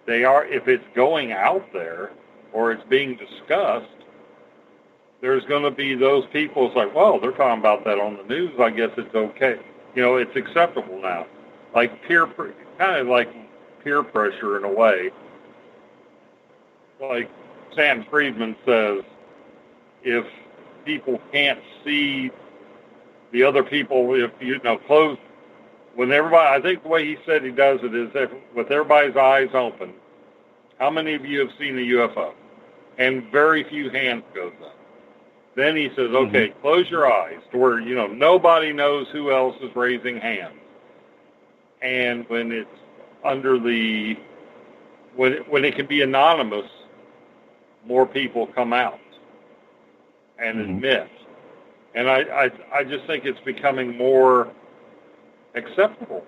[SPEAKER 5] they are. If it's going out there or it's being discussed, there's going to be those people. It's like, well, they're talking about that on the news. I guess it's okay. It's acceptable now. Like kind of like peer pressure in a way. Like Sam Friedman says, if people can't see the other people, if close, when everybody, I think the way he said he does it is with everybody's eyes open. How many of you have seen a UFO? And very few hands goes up. Then he says, okay, close your eyes to where, nobody knows who else is raising hands. And when it's under when it can be anonymous, more people come out and admit. And I just think it's becoming more acceptable.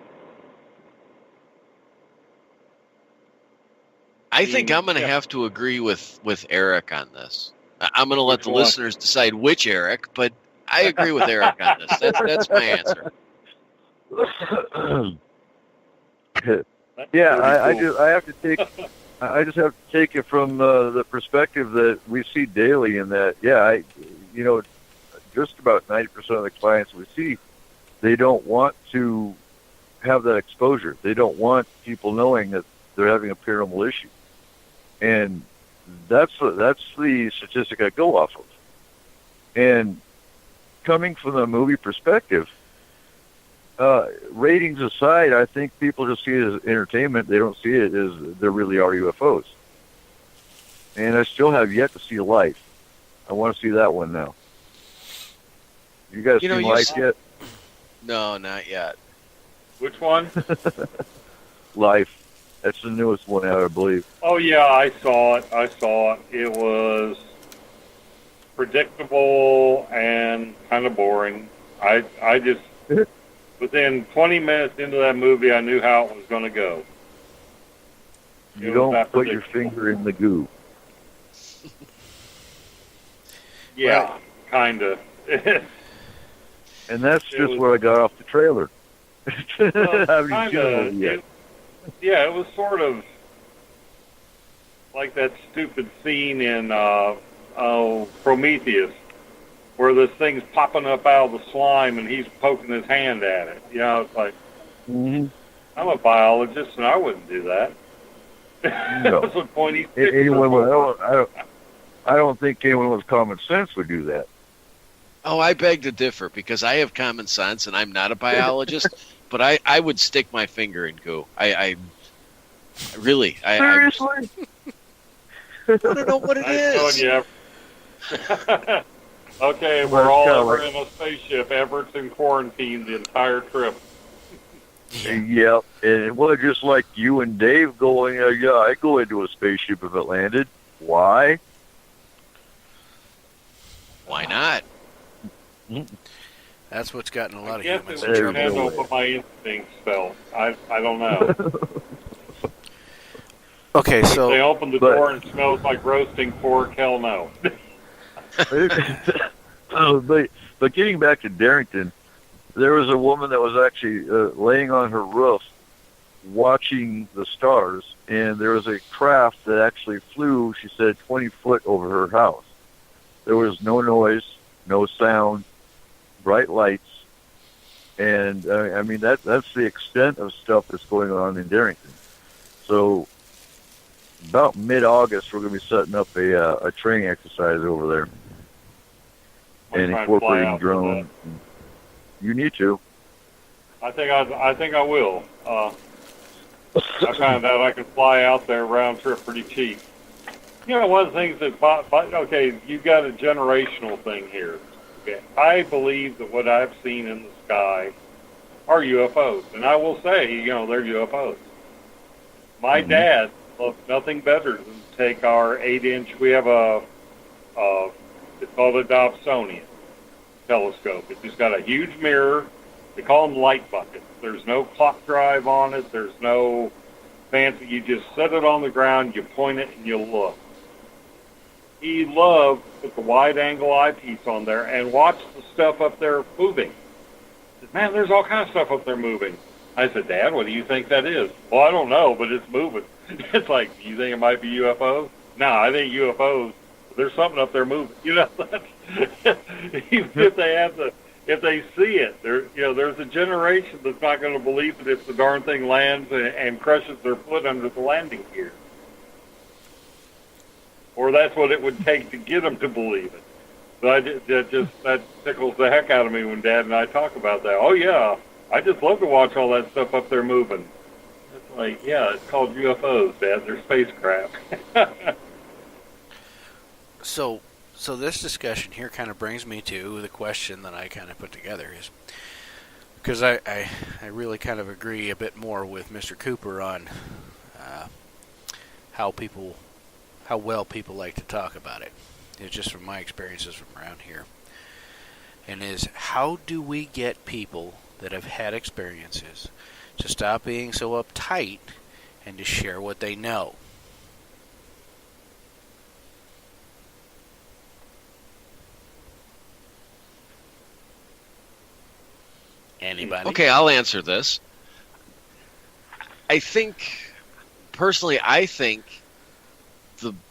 [SPEAKER 8] I think I'm going to have to agree with Eric on this. I'm going to let the listeners decide which Eric, but I agree with Eric on this. That's my answer.
[SPEAKER 7] Yeah, I just have to take it from the perspective that we see daily. In that, just about 90% of the clients we see, they don't want to have that exposure. They don't want people knowing that they're having a paranormal issue, and that's the statistic I go off of. And coming from the movie perspective, ratings aside, I think people just see it as entertainment. They don't see it as there really are UFOs. And I still have yet to see Life. I want to see that one now. You guys seen Life yet?
[SPEAKER 8] No, not yet.
[SPEAKER 5] Which one?
[SPEAKER 7] Life. That's the newest one out, I believe.
[SPEAKER 5] Oh, yeah, I saw it. It was predictable and kind of boring. I just, within 20 minutes into that movie, I knew how it was going to go.
[SPEAKER 7] You don't put your finger in the goo.
[SPEAKER 5] Yeah, kind of.
[SPEAKER 7] And that's just where I got off the trailer.
[SPEAKER 5] It was sort of like that stupid scene in Prometheus, where this thing's popping up out of the slime and he's poking his hand at it. It's like, I'm a biologist and I wouldn't do that.
[SPEAKER 7] No.
[SPEAKER 5] That's the point he's
[SPEAKER 7] I don't think anyone with common sense would do that.
[SPEAKER 8] Oh, I beg to differ because I have common sense and I'm not a biologist, but I would stick my finger in goo. I really.
[SPEAKER 7] Seriously?
[SPEAKER 8] I don't know what it is.
[SPEAKER 5] Okay, we're all over in a spaceship. Everett's in quarantine the entire trip.
[SPEAKER 7] Yeah, and just like you and Dave going, I go into a spaceship if it landed. Why?
[SPEAKER 8] Why not?
[SPEAKER 6] That's what's gotten a lot of humans
[SPEAKER 5] in
[SPEAKER 6] in trouble.
[SPEAKER 5] I don't know what my instincts felt. I don't know.
[SPEAKER 6] Okay, so...
[SPEAKER 5] If they open the door and it smells like roasting pork, hell no.
[SPEAKER 7] But getting back to Darrington, there was a woman that was actually laying on her roof watching the stars, and there was a craft that actually flew, she said, 20 foot over her house. There was no noise, no sound, bright lights, and that's the extent of stuff that's going on in Darrington. So about mid-August, we're going to be setting up a training exercise over there and incorporating drones. You need to.
[SPEAKER 5] I think I will. I found out I can fly out there round trip pretty cheap. One of the things that you've got a generational thing here. Okay, I believe that what I've seen in the sky are UFOs, and I will say, they're UFOs. My dad loved nothing better than to take our 8-inch. We have it's called a Dobsonian telescope. It's just got a huge mirror. They call them light buckets. There's no clock drive on it. There's no fancy. You just set it on the ground, you point it, and you look. He loved to put the wide-angle eyepiece on there and watch the stuff up there moving. said, man, there's all kinds of stuff up there moving. I said, Dad, what do you think that is? Well, I don't know, but it's moving. It's like, do you think it might be UFOs? No, I think UFOs, there's something up there moving. You know, even if they see it, there's a generation that's not going to believe that if the darn thing lands and crushes their foot under the landing gear. Or that's what it would take to get them to believe it. So that tickles the heck out of me when Dad and I talk about that. Oh yeah, I just love to watch all that stuff up there moving. It's like, yeah, it's called UFOs, Dad. They're spacecraft.
[SPEAKER 6] So this discussion here kind of brings me to the question that I kind of put together is, because I really kind of agree a bit more with Mr. Cooper on how well people like to talk about it. It's just from my experiences from around here. And is, how do we get people that have had experiences to stop being so uptight and to share what they know? Anybody?
[SPEAKER 8] Okay, I'll answer this. I think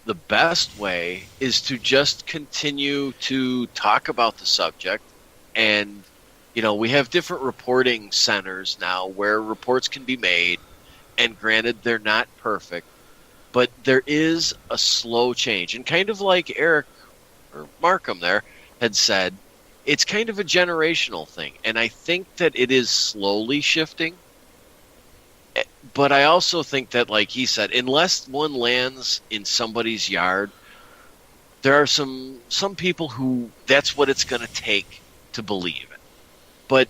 [SPEAKER 8] the best way is to just continue to talk about the subject. And, we have different reporting centers now where reports can be made. And granted, they're not perfect, but there is a slow change. And kind of like Eric or Markham there had said, it's kind of a generational thing. And I think that it is slowly shifting. But I also think that, like he said, unless one lands in somebody's yard, there are some people who that's what it's going to take to believe it. But,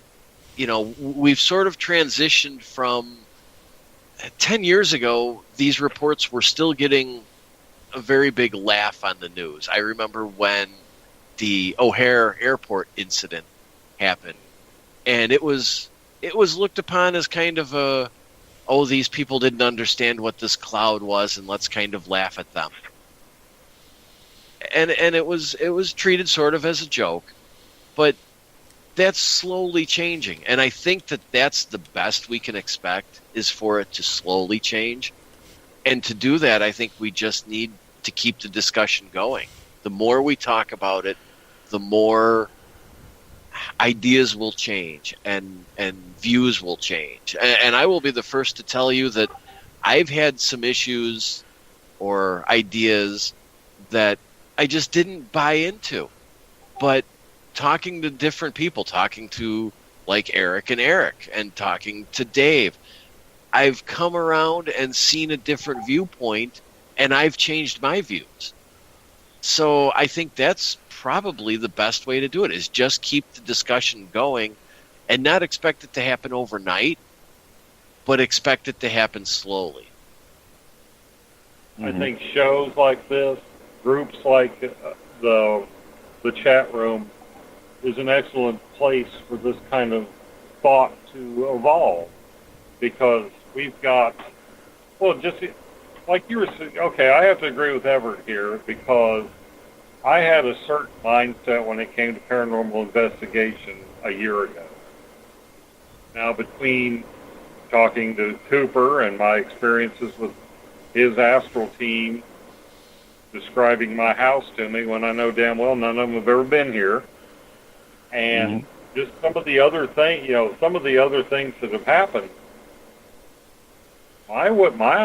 [SPEAKER 8] we've sort of transitioned from 10 years ago, these reports were still getting a very big laugh on the news. I remember when the O'Hare Airport incident happened, and it was looked upon as kind of these people didn't understand what this cloud was, and let's kind of laugh at them. And it was treated sort of as a joke, but that's slowly changing, and I think that that's the best we can expect, is for it to slowly change. And to do that, I think we just need to keep the discussion going. The more we talk about it, the more ideas will change and views will change. And I will be the first to tell you that I've had some issues or ideas that I just didn't buy into. But talking to different people, talking to like Eric and talking to Dave, I've come around and seen a different viewpoint, and I've changed my views. So I think that's probably the best way to do it, is just keep the discussion going and not expect it to happen overnight, but expect it to happen slowly.
[SPEAKER 5] I think shows like this, groups like the chat room, is an excellent place for this kind of thought to evolve, because we've got, just like you were saying, okay, I have to agree with Everett here, because I had a certain mindset when it came to paranormal investigation a year ago. Now, between talking to Cooper and my experiences with his astral team, describing my house to me when I know damn well none of them have ever been here, and just some of the other things that have happened, my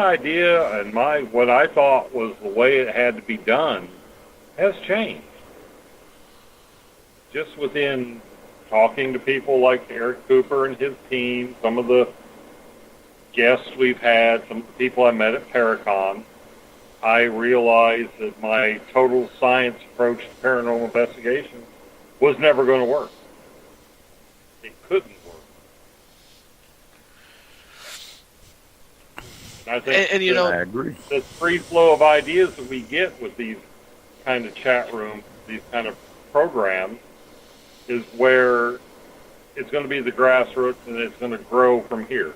[SPEAKER 5] idea and what I thought was the way it had to be done has changed. Just within talking to people like Eric Cooper and his team, some of the guests we've had, some of the people I met at Paracon, I realized that my total science approach to paranormal investigation was never going to work. It couldn't work. I think
[SPEAKER 7] I agree.
[SPEAKER 5] The free flow of ideas that we get with these kind of chat rooms, these kind of programs, is where it's going to be the grassroots, and it's going to grow from here.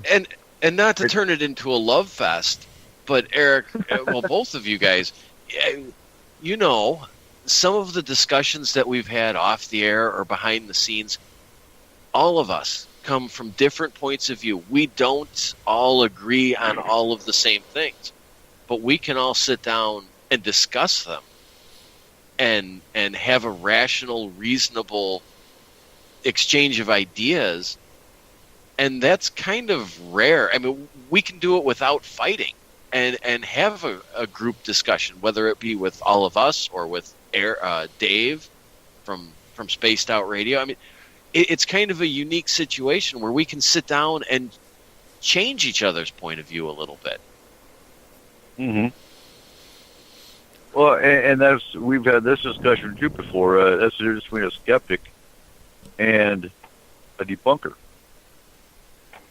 [SPEAKER 8] And not to turn it into a love fest, but Eric, well, both of you guys, some of the discussions that we've had off the air or behind the scenes, all of us come from different points of view. We don't all agree on all of the same things, but we can all sit down and discuss them and have a rational, reasonable exchange of ideas. And that's kind of rare. I mean, we can do it without fighting and have a group discussion, whether it be with all of us or with Dave from Spaced Out Radio. I mean, it's kind of a unique situation where we can sit down and change each other's point of view a little bit.
[SPEAKER 7] Mm-hmm. Well, and we've had this discussion too before. That's the difference between a skeptic and a debunker.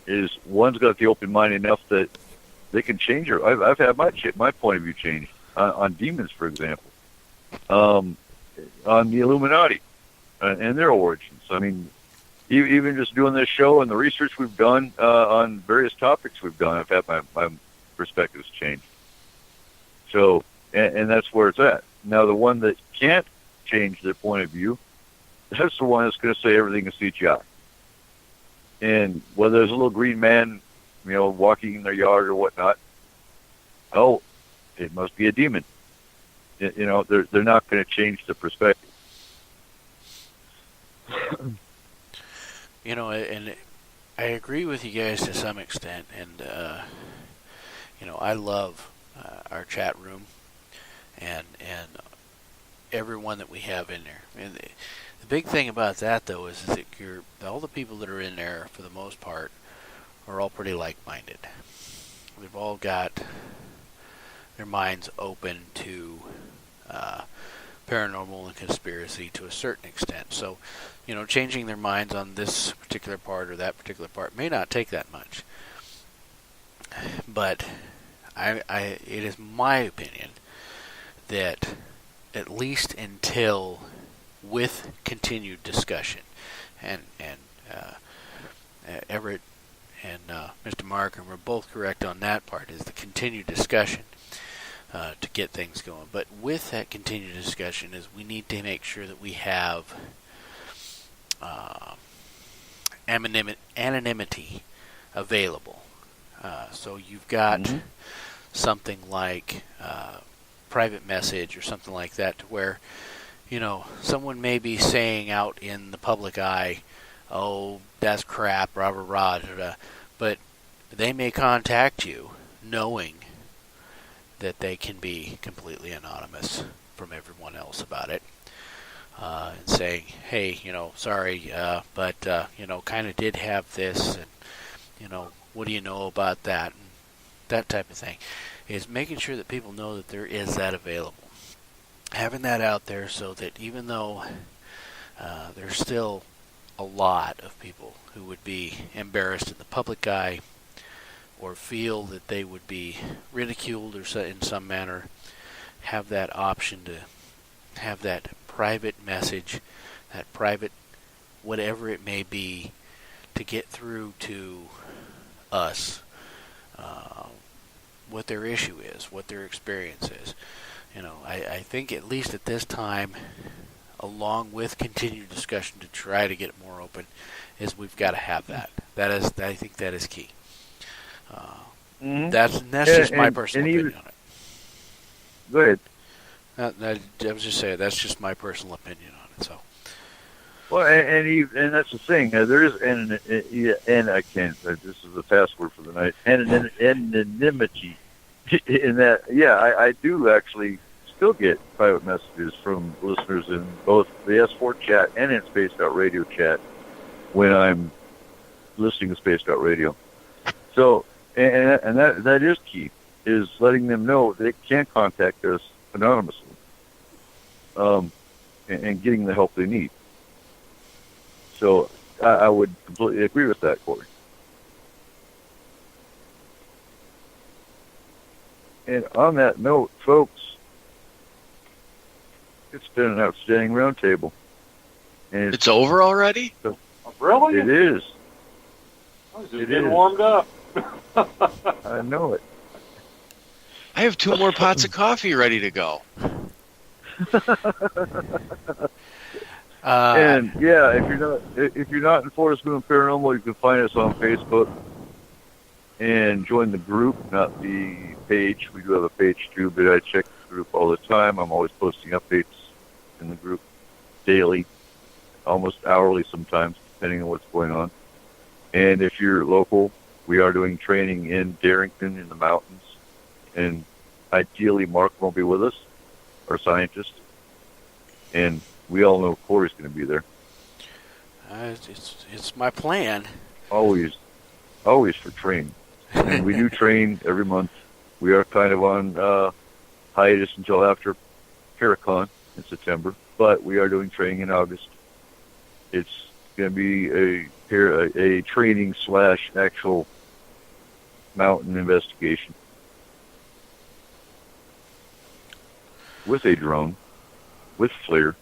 [SPEAKER 7] Is one's got the open mind enough that they can change her. I've had my point of view changed on demons, for example, on the Illuminati and their origins. I mean, even just doing this show and the research we've done on various topics we've done, I've had my perspectives changed. So, and that's where it's at. Now, the one that can't change their point of view, that's the one that's going to say everything is CGI. And whether there's a little green man, walking in their yard or whatnot, oh, it must be a demon. They're not going to change the perspective.
[SPEAKER 6] And I agree with you guys to some extent, and I love our chat room and everyone that we have in there. And the big thing about that, though, is that all the people that are in there, for the most part, are all pretty like-minded. They've all got their minds open to paranormal and conspiracy to a certain extent. So, changing their minds on this particular part or that particular part may not take that much. But it is my opinion that at least until with continued discussion, and Everett and Mr. Mark, and we're both correct on that part, is the continued discussion to get things going. But with that continued discussion is we need to make sure that we have anonymity available. So you've got something like private message or something like that, to where someone may be saying out in the public eye, oh, that's crap, rah, rah, rah, da, da, but they may contact you knowing that they can be completely anonymous from everyone else about it, and saying, hey, sorry, but, kind of did have this, and, what do you know about that, and that type of thing, is making sure that people know that there is that available. Having that out there so that even though there's still a lot of people who would be embarrassed in the public eye or feel that they would be ridiculed or in some manner, have that option to have that private message, that private whatever it may be, to get through to us what their issue is, what their experience is. I think at least at this time, along with continued discussion to try to get it more open, is we've got to have that. I think that is key. That's just my personal opinion on it.
[SPEAKER 7] Go ahead.
[SPEAKER 6] I was just saying that's just my personal opinion on it. So.
[SPEAKER 7] Well, and that's the thing. There is and I can't. This is the fast word for the night. Anonymity. In that, I do actually still get private messages from listeners in both the S4 chat and in Spaced Out Radio chat when I'm listening to Spaced Out Radio. So, and that is key, is letting them know they can contact us anonymously, and getting the help they need. So I would completely agree with that, Corey. And on that note, folks, it's been an outstanding roundtable. And
[SPEAKER 8] it's over already?
[SPEAKER 5] Really?
[SPEAKER 7] It is.
[SPEAKER 5] It's getting warmed up.
[SPEAKER 7] I know it.
[SPEAKER 8] I have 2 more pots of coffee ready to go.
[SPEAKER 7] And yeah, if you're not in Forest Moon Paranormal, you can find us on Facebook and join the group, not the page. We do have a page too, but I check the group all the time. I'm always posting updates in the group daily, almost hourly sometimes, depending on what's going on. And if you're local, we are doing training in Darrington in the mountains, and ideally Mark will be with us, our scientist, and we all know Corey's going to be there.
[SPEAKER 6] It's my plan.
[SPEAKER 7] Always for training. And we do train every month. We are kind of on hiatus until after Paracon in September, but we are doing training in August. It's going to be a training / actual mountain investigation with a drone, with FLIR.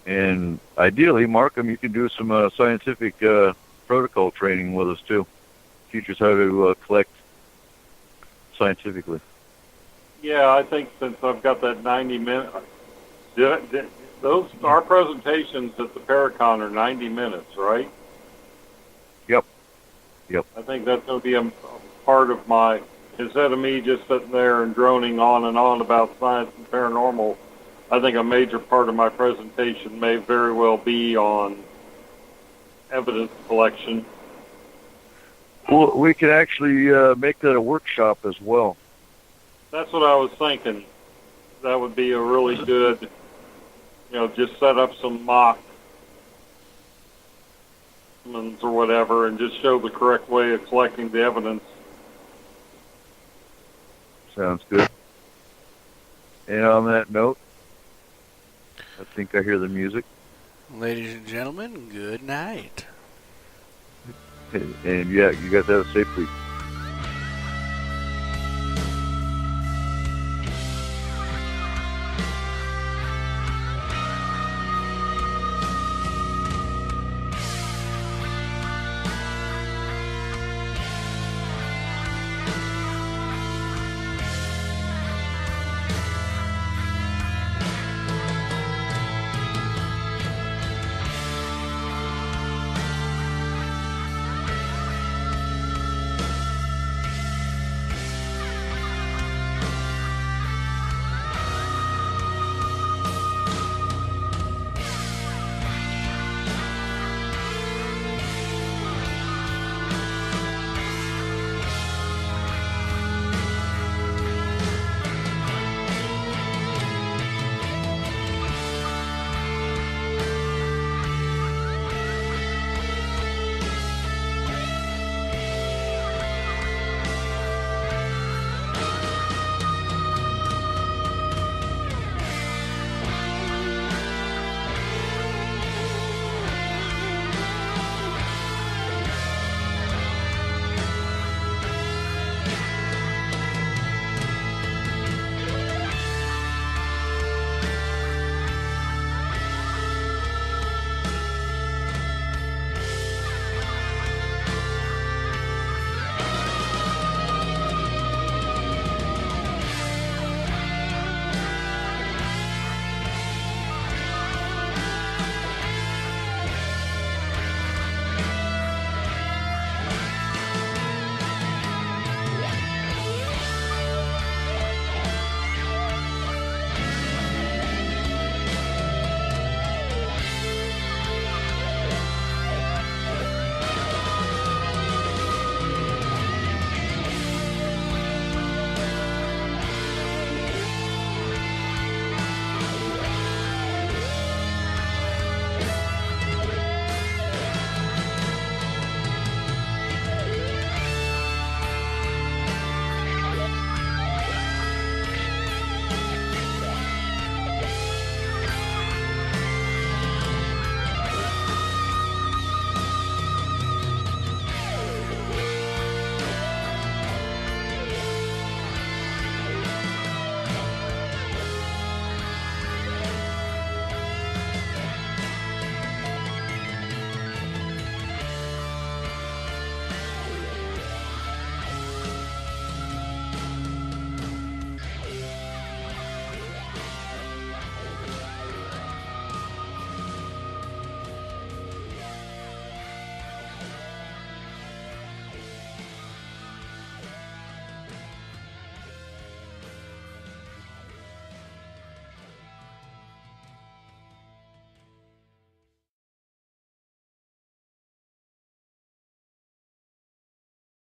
[SPEAKER 7] And ideally, Markham, you can do some scientific protocol training with us too. Teach us how to collect scientifically.
[SPEAKER 5] Yeah, I think since I've got that 90-minute, our presentations at the Paracon are 90 minutes, right?
[SPEAKER 7] Yep.
[SPEAKER 5] I think that's going to be a part of my, instead of me just sitting there and droning on and on about science and paranormal, I think a major part of my presentation may very well be on evidence collection.
[SPEAKER 7] Well, we could actually make that a workshop as well.
[SPEAKER 5] That's what I was thinking. That would be a really good, just set up some mock or whatever and just show the correct way of collecting the evidence.
[SPEAKER 7] Sounds good. And on that note, I think I hear the music.
[SPEAKER 6] Ladies and gentlemen, good night.
[SPEAKER 7] And yeah, you guys have a safe week.